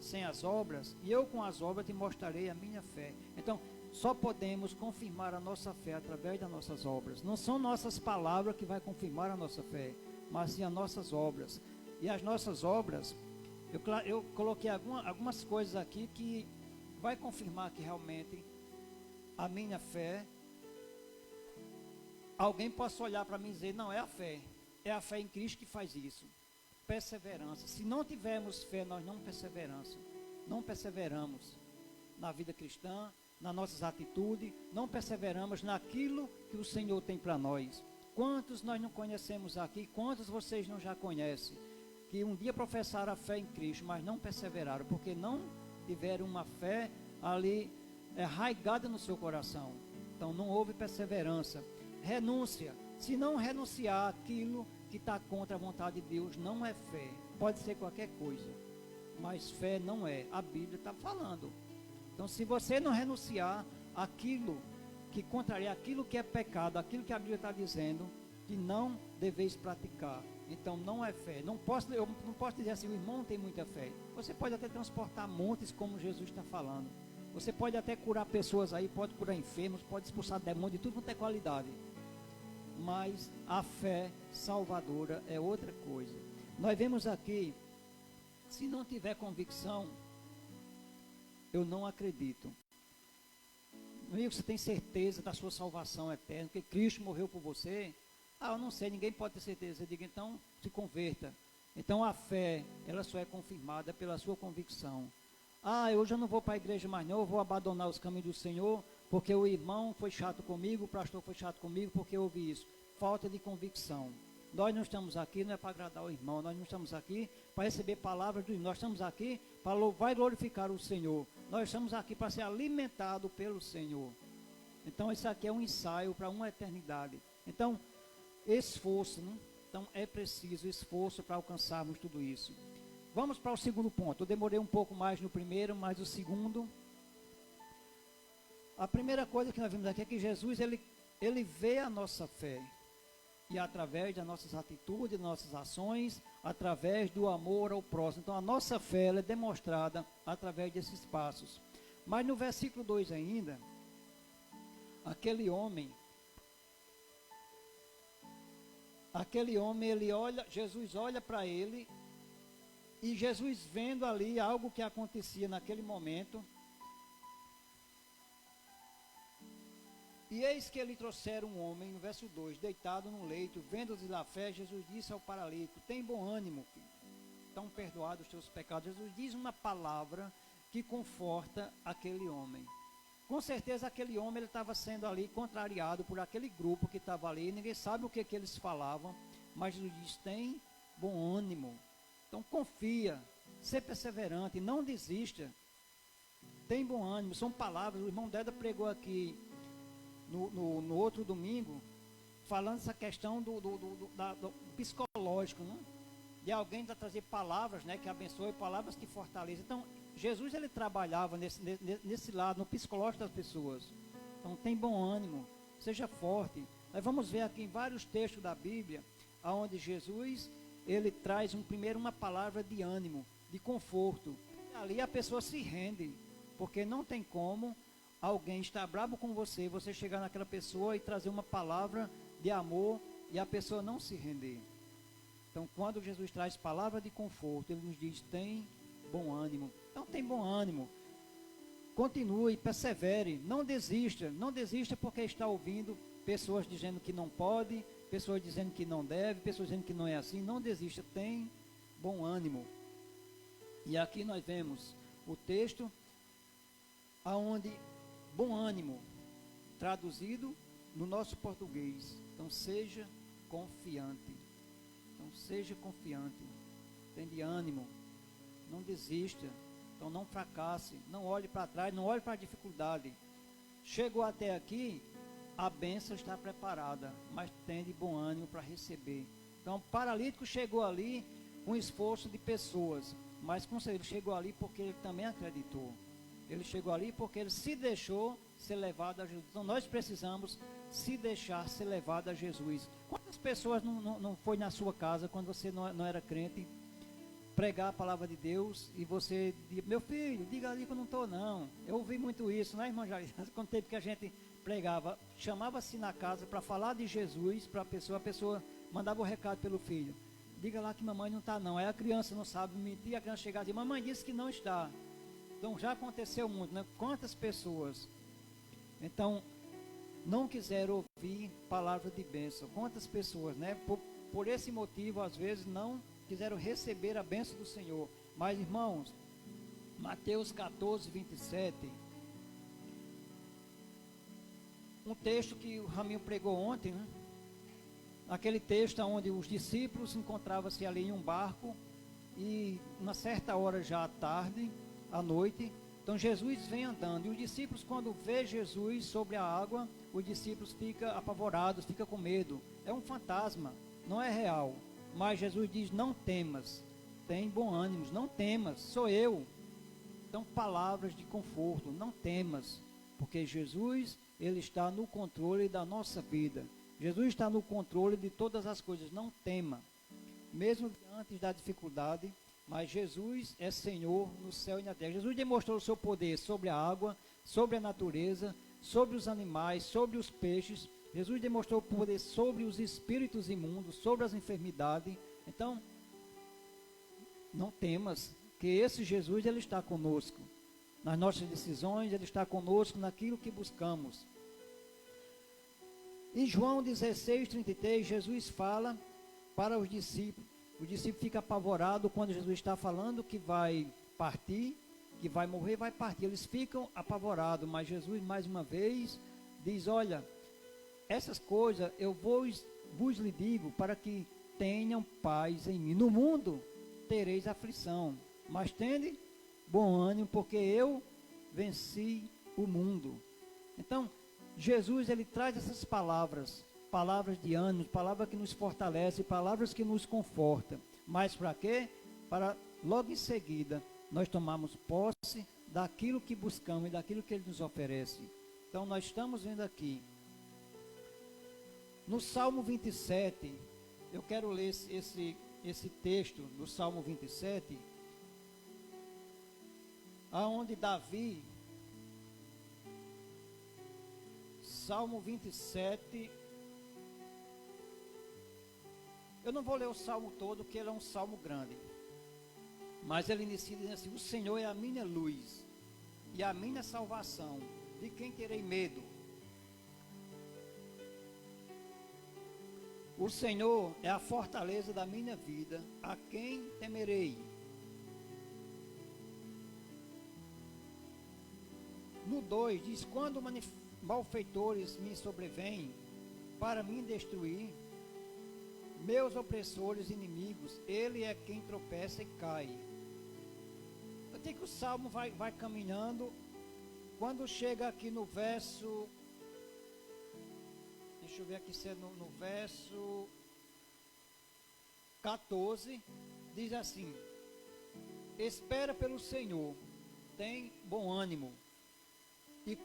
sem as obras, e eu com as obras te mostrarei a minha fé. Então, só podemos confirmar a nossa fé através das nossas obras. Não são nossas palavras que vai confirmar a nossa fé, mas sim as nossas obras. E as nossas obras, eu coloquei algumas coisas aqui que vai confirmar que realmente a minha fé, alguém possa olhar para mim e dizer, não, é a fé em Cristo que faz isso. Perseverança. Se não tivermos fé, nós não perseveramos na vida cristã, nas nossas atitudes, não perseveramos naquilo que o Senhor tem para nós. Quantos nós não conhecemos aqui, quantos vocês não já conhecem, que um dia professaram a fé em Cristo, mas não perseveraram, porque não tiveram uma fé ali arraigada no seu coração. Então não houve perseverança. Renúncia. Se não renunciar aquilo que está contra a vontade de Deus, não é fé. Pode ser qualquer coisa, mas fé não é. A Bíblia está falando. Então, se você não renunciar aquilo que contraria aquilo que é pecado, aquilo que a Bíblia está dizendo, que não deveis praticar, então não é fé. Eu não posso dizer assim, o irmão tem muita fé. Você pode até transportar montes, como Jesus está falando. Você pode até curar pessoas aí, pode curar enfermos, pode expulsar demônios, de tudo quanto é qualidade. Mas a fé salvadora é outra coisa. Nós vemos aqui, se não tiver convicção, eu não acredito. Amigo, você tem certeza da sua salvação eterna, que Cristo morreu por você? Eu não sei, ninguém pode ter certeza. Eu digo, então, se converta. Então, a fé, ela só é confirmada pela sua convicção. Hoje eu não vou para a igreja mais não, eu vou abandonar os caminhos do Senhor, porque o irmão foi chato comigo, o pastor foi chato comigo, porque eu ouvi isso. Falta de convicção. Nós não estamos aqui, não é para agradar o irmão, nós não estamos aqui para receber palavras do irmão, nós estamos aqui para louvar e glorificar o Senhor. Nós estamos aqui para ser alimentados pelo Senhor. Então, isso aqui é um ensaio para uma eternidade. Então, esforço, né? Então, é preciso esforço para alcançarmos tudo isso. Vamos para o segundo ponto. Eu demorei um pouco mais no primeiro, mas o segundo. A primeira coisa que nós vimos aqui é que Jesus, ele vê a nossa fé. E através das nossas atitudes, das nossas ações, através do amor ao próximo. Então, a nossa fé ela é demonstrada através desses passos. Mas no versículo 2 ainda, aquele homem, ele olha, Jesus olha para ele, e Jesus vendo ali algo que acontecia naquele momento, e eis que lhe trouxeram um homem, no verso 2, deitado num leito, vendo-lhe a fé, Jesus disse ao paralítico, tem bom ânimo, filho, estão perdoados os teus pecados. Jesus diz uma palavra que conforta aquele homem. Com certeza aquele homem estava sendo ali contrariado por aquele grupo que estava ali, ninguém sabe o que eles falavam, mas Jesus diz, tem bom ânimo. Então confia, ser perseverante, não desista, tem bom ânimo, são palavras. O irmão Deda pregou aqui no outro domingo, falando essa questão do psicológico, né? De alguém para trazer palavras, né, que abençoe, palavras que fortalecem. Então, Jesus ele trabalhava nesse lado, no psicológico das pessoas. Então, tem bom ânimo, seja forte. Nós vamos ver aqui em vários textos da Bíblia, onde Jesus ele traz primeiro uma palavra de ânimo. de conforto. Ali a pessoa se rende, porque não tem como alguém estar bravo com você, você chegar naquela pessoa e trazer uma palavra de amor e a pessoa não se render. Então, quando Jesus traz palavra de conforto, ele nos diz: tem bom ânimo. Então, tem bom ânimo. Continue, persevere, não desista porque está ouvindo pessoas dizendo que não pode, pessoas dizendo que não deve, pessoas dizendo que não é assim. Não desista, tem bom ânimo. E aqui nós vemos o texto aonde bom ânimo, traduzido no nosso português. Então seja confiante. Então seja confiante. Tem de ânimo. Não desista. Então não fracasse. Não olhe para trás, não olhe para a dificuldade. Chegou até aqui, a bênção está preparada, mas tem de bom ânimo para receber. Então o paralítico chegou ali com esforço de pessoas, mas com certeza ele chegou ali porque ele também acreditou. Ele chegou ali porque ele se deixou ser levado a Jesus. Então nós precisamos se deixar ser levado a Jesus. Quantas pessoas não foi na sua casa, quando você não era crente, pregar a palavra de Deus, e você diz: meu filho, diga ali que eu não estou não. Eu ouvi muito isso, né, irmã Jair? Quando teve que a gente pregava, chamava-se na casa para falar de Jesus para a pessoa mandava o recado pelo filho: diga lá que mamãe não está não. Aí a criança não sabe mentir, a criança chegava e diz: mamãe disse que não está. Então já aconteceu muito, né? Quantas pessoas então não quiseram ouvir palavra de bênção? Quantas pessoas, né? Por esse motivo, às vezes não quiseram receber a bênção do Senhor. Mas, irmãos, Mateus 14, 27, um texto que o Raminho pregou ontem, né? Aquele texto onde os discípulos encontravam-se ali em um barco, e uma certa hora já à tarde, à noite, então Jesus vem andando, e os discípulos, quando vê Jesus sobre a água, os discípulos ficam apavorados, ficam com medo. É um fantasma, não é real. Mas Jesus diz: não temas, tem bom ânimo, não temas, sou eu. Então, palavras de conforto: não temas, porque Jesus, ele está no controle da nossa vida. Jesus está no controle de todas as coisas. Não tema, mesmo antes da dificuldade, mas Jesus é Senhor no céu e na terra. Jesus demonstrou o seu poder sobre a água, sobre a natureza, sobre os animais, sobre os peixes. Jesus demonstrou o poder sobre os espíritos imundos, sobre as enfermidades. Então, não temas, que esse Jesus, ele está conosco nas nossas decisões, ele está conosco naquilo que buscamos. Em João 16, 33, Jesus fala para os discípulos. O discípulo fica apavorado quando Jesus está falando que vai partir, que vai morrer, vai partir. Eles ficam apavorados, mas Jesus, mais uma vez, diz: olha, essas coisas eu vos lhe digo para que tenham paz em mim. No mundo tereis aflição, mas tende bom ânimo, porque eu venci o mundo. Então, Jesus, ele traz essas palavras de ânimo, palavras que nos fortalecem, palavras que nos confortam. Mas para quê? Para logo em seguida nós tomarmos posse daquilo que buscamos e daquilo que ele nos oferece. Então nós estamos vendo aqui no Salmo 27, eu quero ler esse texto do Salmo 27, aonde Davi, Salmo 27, eu não vou ler o salmo todo, porque ele é um salmo grande, mas ele inicia dizendo assim: o Senhor é a minha luz e a minha salvação, de quem terei medo? O Senhor é a fortaleza da minha vida, a quem temerei? No 2 diz: quando malfeitores me sobrevêm para me destruir, meus opressores inimigos, ele é quem tropeça e cai. Eu tenho que o salmo vai caminhando. Quando chega aqui no verso, deixa eu ver aqui se é no verso 14, diz assim: espera pelo Senhor, tem bom ânimo e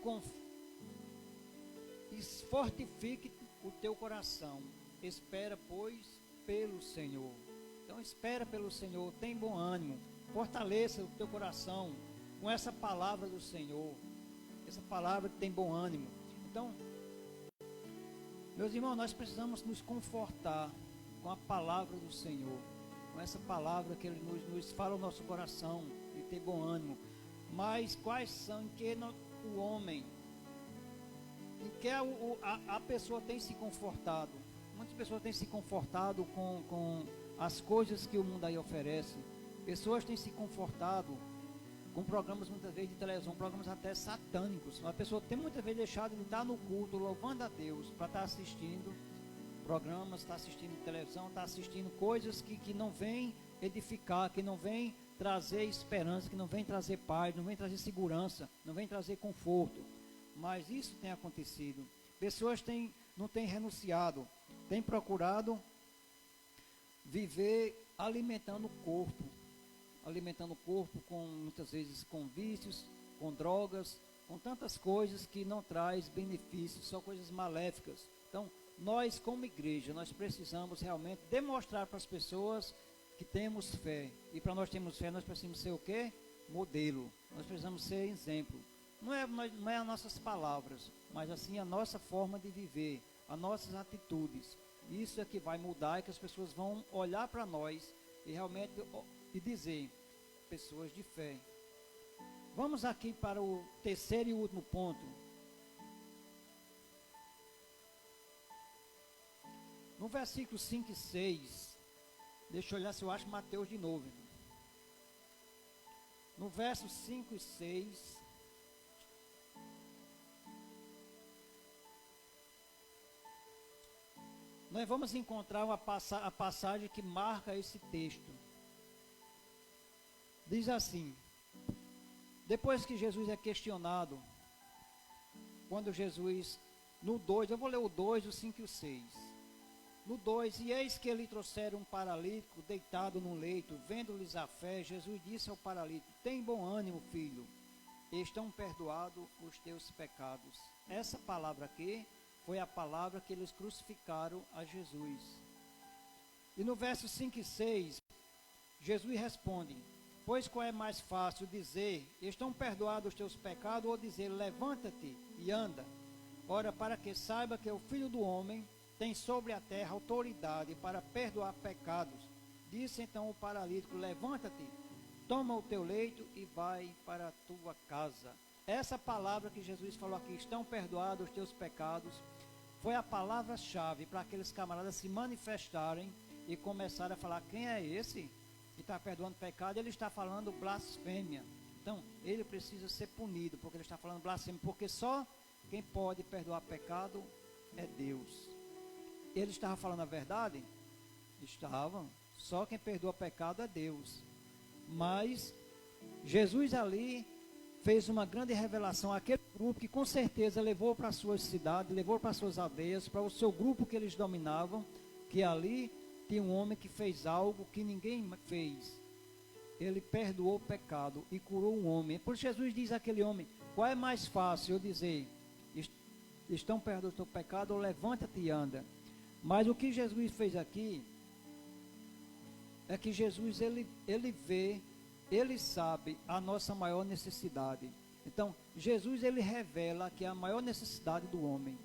fortifique o teu coração. Espera, pois, pelo Senhor. Então espera pelo Senhor, tem bom ânimo, fortaleça o teu coração com essa palavra do Senhor, essa palavra que tem bom ânimo. Então, meus irmãos, nós precisamos nos confortar com a palavra do Senhor, com essa palavra que Ele nos fala ao nosso coração, de ter bom ânimo. Mas quais são, em que o homem, em que a pessoa tem se confortado? Muitas pessoas têm se confortado com as coisas que o mundo aí oferece. Pessoas têm se confortado com programas muitas vezes de televisão, programas até satânicos. A pessoa tem muitas vezes deixado de estar no culto, louvando a Deus, para estar assistindo programas, está assistindo televisão, está assistindo coisas que não vêm edificar, que não vêm trazer esperança, que não vêm trazer paz, não vêm trazer segurança, não vêm trazer conforto. Mas isso tem acontecido. Pessoas não têm renunciado, têm procurado viver alimentando o corpo com, muitas vezes, com vícios, com drogas, com tantas coisas que não traz benefícios, só coisas maléficas. Então, nós como igreja, nós precisamos realmente demonstrar para as pessoas que temos fé. E para nós termos fé, nós precisamos ser o quê? Modelo. Nós precisamos ser exemplo. Não é as nossas palavras, mas assim a nossa forma de viver, as nossas atitudes. Isso é que vai mudar e que as pessoas vão olhar para nós e realmente e dizer, pessoas de fé. Vamos aqui para o terceiro e último ponto. No versículo 5 e 6, deixa eu olhar se eu acho Mateus de novo. No verso 5 e 6, nós vamos encontrar a passagem que marca esse texto. Diz assim, depois que Jesus é questionado, quando Jesus, no 2, eu vou ler o 2, o 5 e o 6. No 2, e eis que lhe trouxeram um paralítico deitado num leito, vendo-lhes a fé, Jesus disse ao paralítico, tem bom ânimo, filho, estão perdoados os teus pecados. Essa palavra aqui foi a palavra que eles crucificaram a Jesus. E no verso 5 e 6, Jesus responde, pois qual é mais fácil dizer, estão perdoados os teus pecados, ou dizer, levanta-te e anda? Ora, para que saiba que o Filho do Homem tem sobre a terra autoridade para perdoar pecados. Disse então o paralítico, levanta-te, toma o teu leito e vai para a tua casa. Essa palavra que Jesus falou aqui, estão perdoados os teus pecados, foi a palavra-chave para aqueles camaradas se manifestarem e começarem a falar, quem é esse que está perdoando pecado? Ele está falando blasfêmia. Então, ele precisa ser punido, porque ele está falando blasfêmia, porque só quem pode perdoar pecado é Deus. Ele estava falando a verdade? Estava. Só quem perdoa pecado é Deus. Mas Jesus ali fez uma grande revelação àquele grupo que com certeza levou para suas cidades, levou para suas aldeias, para o seu grupo que eles dominavam, que ali tinha um homem que fez algo que ninguém fez. Ele perdoou o pecado e curou um homem. Por isso Jesus diz àquele homem, qual é mais fácil eu dizer, estão perdoados o teu pecado, ou levanta-te e anda? Mas o que Jesus fez aqui, é que Jesus, ele vê, ele sabe a nossa maior necessidade. Então, Jesus, ele revela que é a maior necessidade do homem.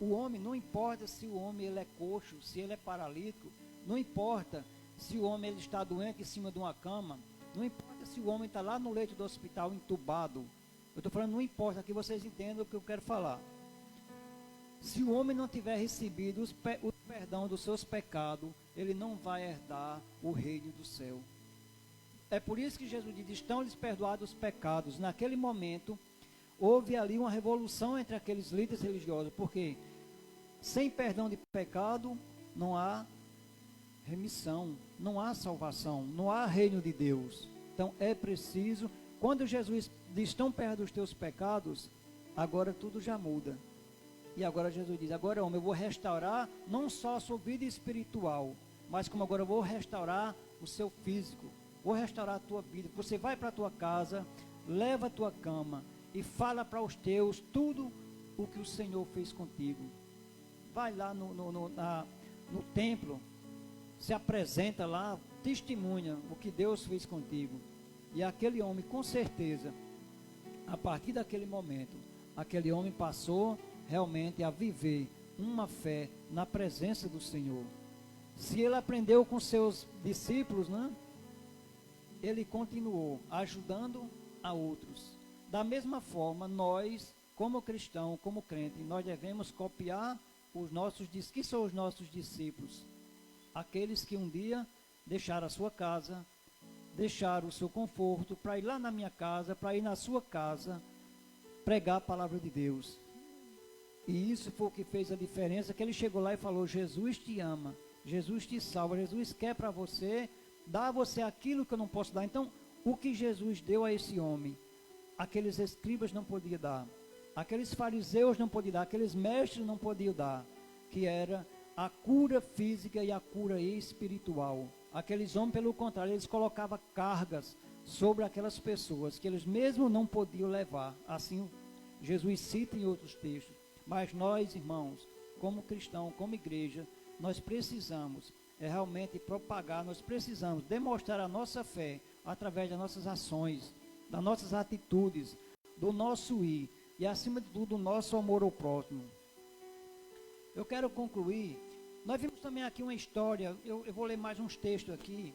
O homem, não importa se o homem ele é coxo, se ele é paralítico, não importa se o homem ele está doente em cima de uma cama, não importa se o homem está lá no leito do hospital entubado. Eu estou falando, não importa, que vocês entendam o que eu quero falar. Se o homem não tiver recebido o perdão dos seus pecados, ele não vai herdar o reino do céu. É por isso que Jesus diz, estão-lhes perdoados os pecados. Naquele momento, houve ali uma revolução entre aqueles líderes religiosos, porque sem perdão de pecado, não há remissão, não há salvação, não há reino de Deus. Então é preciso, quando Jesus diz, estão perdoados os teus pecados, agora tudo já muda. E agora Jesus diz, agora homem, eu vou restaurar não só a sua vida espiritual, mas como agora eu vou restaurar o seu físico, vou restaurar a tua vida. Você vai para a tua casa, leva a tua cama e fala para os teus tudo o que o Senhor fez contigo. Vai lá no templo, se apresenta lá, testemunha o que Deus fez contigo. E aquele homem, com certeza, a partir daquele momento, aquele homem passou realmente a viver uma fé na presença do Senhor. Se ele aprendeu com seus discípulos, né? Ele continuou ajudando a outros. Da mesma forma, nós, como cristão, como crente, nós devemos copiar os nossos discípulos. Que são os nossos discípulos? Aqueles que um dia deixaram a sua casa, deixaram o seu conforto, para ir lá na minha casa, para ir na sua casa, pregar a palavra de Deus. E isso foi o que fez a diferença, que ele chegou lá e falou: Jesus te ama, Jesus te salva, Jesus quer para você, dá a você aquilo que eu não posso dar. Então, o que Jesus deu a esse homem, aqueles escribas não podiam dar, aqueles fariseus não podiam dar, aqueles mestres não podiam dar, que era a cura física e a cura espiritual. Aqueles homens, pelo contrário, eles colocavam cargas sobre aquelas pessoas que eles mesmo não podiam levar. Assim, Jesus cita em outros textos. Mas nós, irmãos, como cristãos, como igreja, nós precisamos realmente propagar, nós precisamos demonstrar a nossa fé através das nossas ações, das nossas atitudes, do nosso ir e, acima de tudo, do nosso amor ao próximo. Eu quero concluir. Nós vimos também aqui uma história, eu vou ler mais uns textos aqui,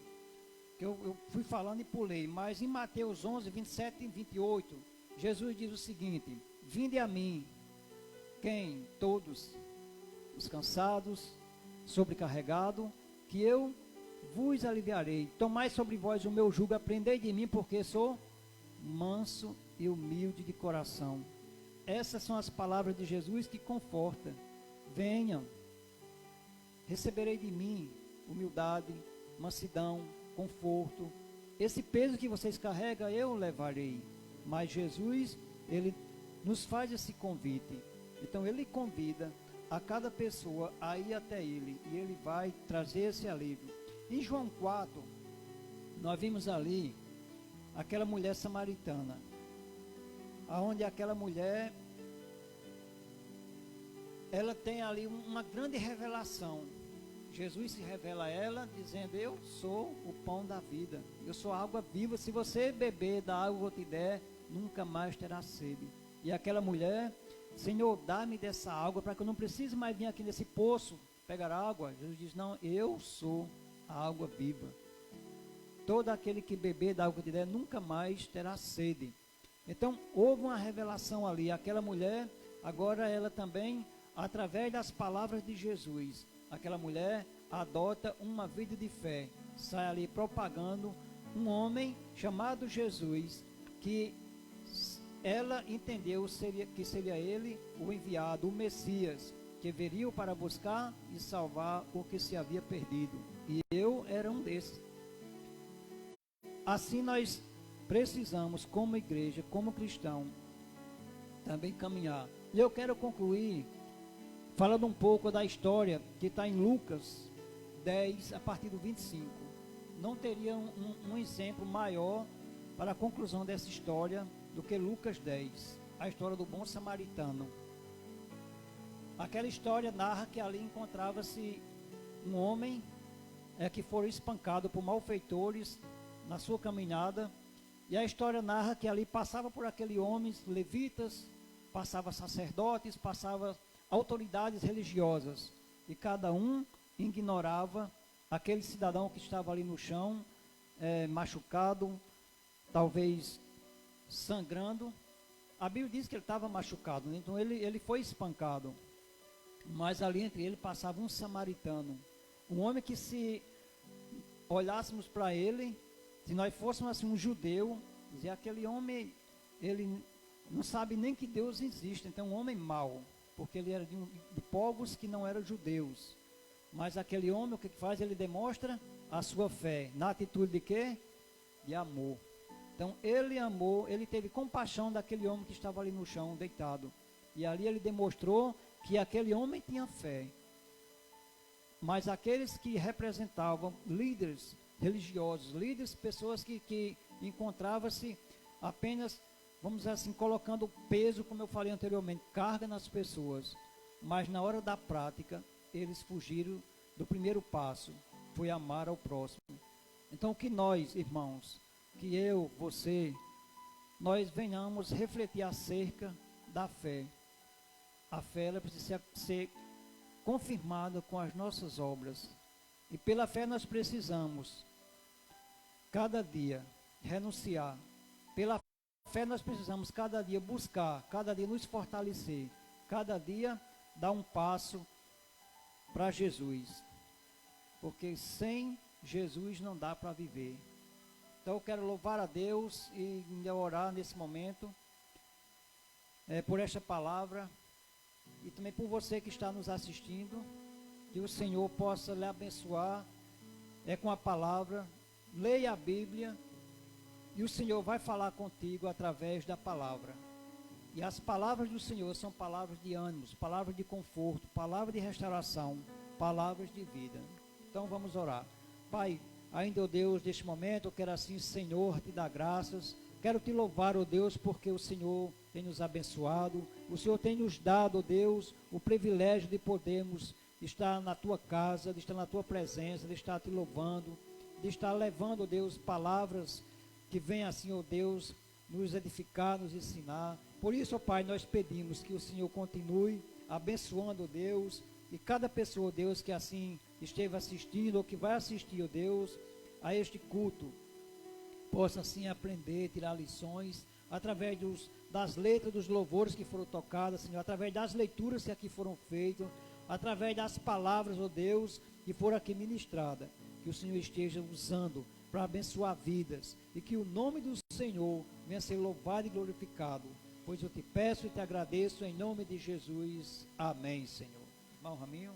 que eu fui falando e pulei, mas em Mateus 11, 27 e 28, Jesus diz o seguinte: vinde a mim, quem? Todos os cansados, sobrecarregados, que eu vos aliviarei. Tomai sobre vós o meu jugo, aprendei de mim, porque sou manso e humilde de coração. Essas são as palavras de Jesus que confortam. Venham, receberei de mim humildade, mansidão, conforto. Esse peso que vocês carregam, eu levarei. Mas Jesus, ele nos faz esse convite. Então ele convida a cada pessoa a ir até ele, e ele vai trazer esse alívio. Em João 4, nós vimos ali aquela mulher samaritana, aonde aquela mulher, ela tem ali uma grande revelação. Jesus se revela a ela dizendo: eu sou o pão da vida, eu sou a água viva, se você beber da água que eu te der, nunca mais terá sede. E aquela mulher: Senhor, dá-me dessa água para que eu não precise mais vir aqui nesse poço pegar água. Jesus diz: não, eu sou a água viva. Todo aquele que beber da água que eu te der, nunca mais terá sede. Então, houve uma revelação ali. Aquela mulher, agora ela também, através das palavras de Jesus, aquela mulher adota uma vida de fé, sai ali propagando um homem chamado Jesus, que ela entendeu que seria ele o enviado, o Messias, que viria para buscar e salvar o que se havia perdido. E eu era um desses. Assim nós precisamos, como igreja, como cristão, também caminhar. E eu quero concluir falando um pouco da história que está em Lucas 10, a partir do 25. Não teria um exemplo maior para a conclusão dessa história do que Lucas 10, a história do bom samaritano. Aquela história narra que ali encontrava-se um homem que foi espancado por malfeitores na sua caminhada, e a história narra que ali passava por aquele homem levitas, passava sacerdotes, passava autoridades religiosas, e cada um ignorava aquele cidadão que estava ali no chão, machucado, talvez sangrando. A Bíblia diz que ele estava machucado, né? Então ele foi espancado, mas ali entre ele passava um samaritano, um homem que, se olhássemos para ele, se nós fôssemos assim um judeu, dizer: aquele homem, ele não sabe nem que Deus existe, então um homem mau, porque ele era de povos que não eram judeus. Mas aquele homem, o que faz? Ele demonstra a sua fé, na atitude de quê? De amor. Então ele amou, ele teve compaixão daquele homem que estava ali no chão, deitado. E ali ele demonstrou que aquele homem tinha fé. Mas aqueles que representavam líderes religiosos, líderes, pessoas que encontravam-se apenas, vamos dizer assim, colocando peso, como eu falei anteriormente, carga nas pessoas. Mas na hora da prática, eles fugiram do primeiro passo. foi amar ao próximo. Então que nós, irmãos, que eu, você, nós venhamos refletir acerca da fé. A fé ela precisa ser confirmada com as nossas obras. E pela fé nós precisamos, cada dia, renunciar. Pela fé nós precisamos, cada dia, buscar, cada dia nos fortalecer, cada dia dar um passo para Jesus. Porque sem Jesus não dá para viver. Então eu quero louvar a Deus e orar nesse momento por esta palavra e também por você que está nos assistindo, que o Senhor possa lhe abençoar com a palavra. Leia a Bíblia e o Senhor vai falar contigo através da palavra. E as palavras do Senhor são palavras de ânimo, palavras de conforto, palavras de restauração, palavras de vida. Então vamos orar. Pai, ainda, ó Deus, neste momento, eu quero assim, Senhor, te dar graças. Quero te louvar, ó Deus, porque o Senhor tem nos abençoado. O Senhor tem nos dado, ó Deus, o privilégio de podermos estar na tua casa, de estar na tua presença, de estar te louvando, de estar levando, ó Deus, palavras que venham assim, ó Deus, nos edificar, nos ensinar. Por isso, ó Pai, nós pedimos que o Senhor continue abençoando, ó Deus, e cada pessoa, ó Deus, que assim esteve assistindo ou que vai assistir, ó Deus, a este culto, possa assim aprender, tirar lições, através das letras dos louvores que foram tocadas, Senhor, através das leituras que aqui foram feitas, através das palavras, ó Deus, que foram aqui ministradas, que o Senhor esteja usando para abençoar vidas, e que o nome do Senhor venha ser louvado e glorificado, pois eu te peço e te agradeço em nome de Jesus, amém, Senhor. Irmão Raminho.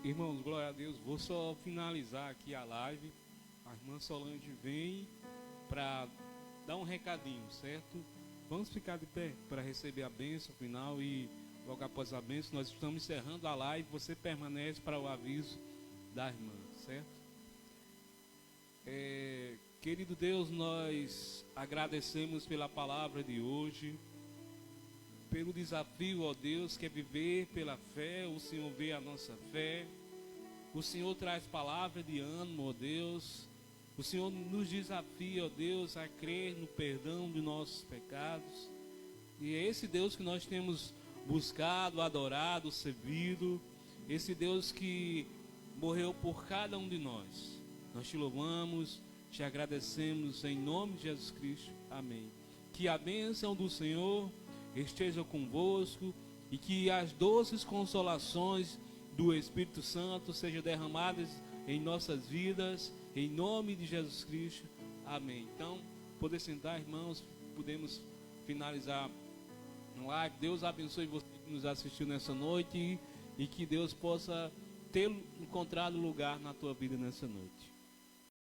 Irmãos, glória a Deus. Vou só finalizar aqui a live. A irmã Solange vem para dar um recadinho, certo? Vamos ficar de pé para receber a bênção final e logo após a bênção nós estamos encerrando a live. Você permanece para o aviso da irmã, certo? Querido Deus, nós agradecemos pela palavra de hoje, pelo desafio, ó Deus, que é viver pela fé. O Senhor vê a nossa fé, o Senhor traz palavra de ânimo, ó Deus. O Senhor nos desafia, ó Deus, a crer no perdão de nossos pecados. E é esse Deus que nós temos buscado, adorado, servido, esse Deus que morreu por cada um de nós. Nós te louvamos, te agradecemos em nome de Jesus Cristo. Amém. Que a bênção do Senhor esteja convosco e que as doces consolações do Espírito Santo sejam derramadas em nossas vidas, em nome de Jesus Cristo. Amém. Então, poder sentar, irmãos, podemos finalizar no live. Deus abençoe você que nos assistiu nessa noite e que Deus possa ter encontrado lugar na tua vida nessa noite.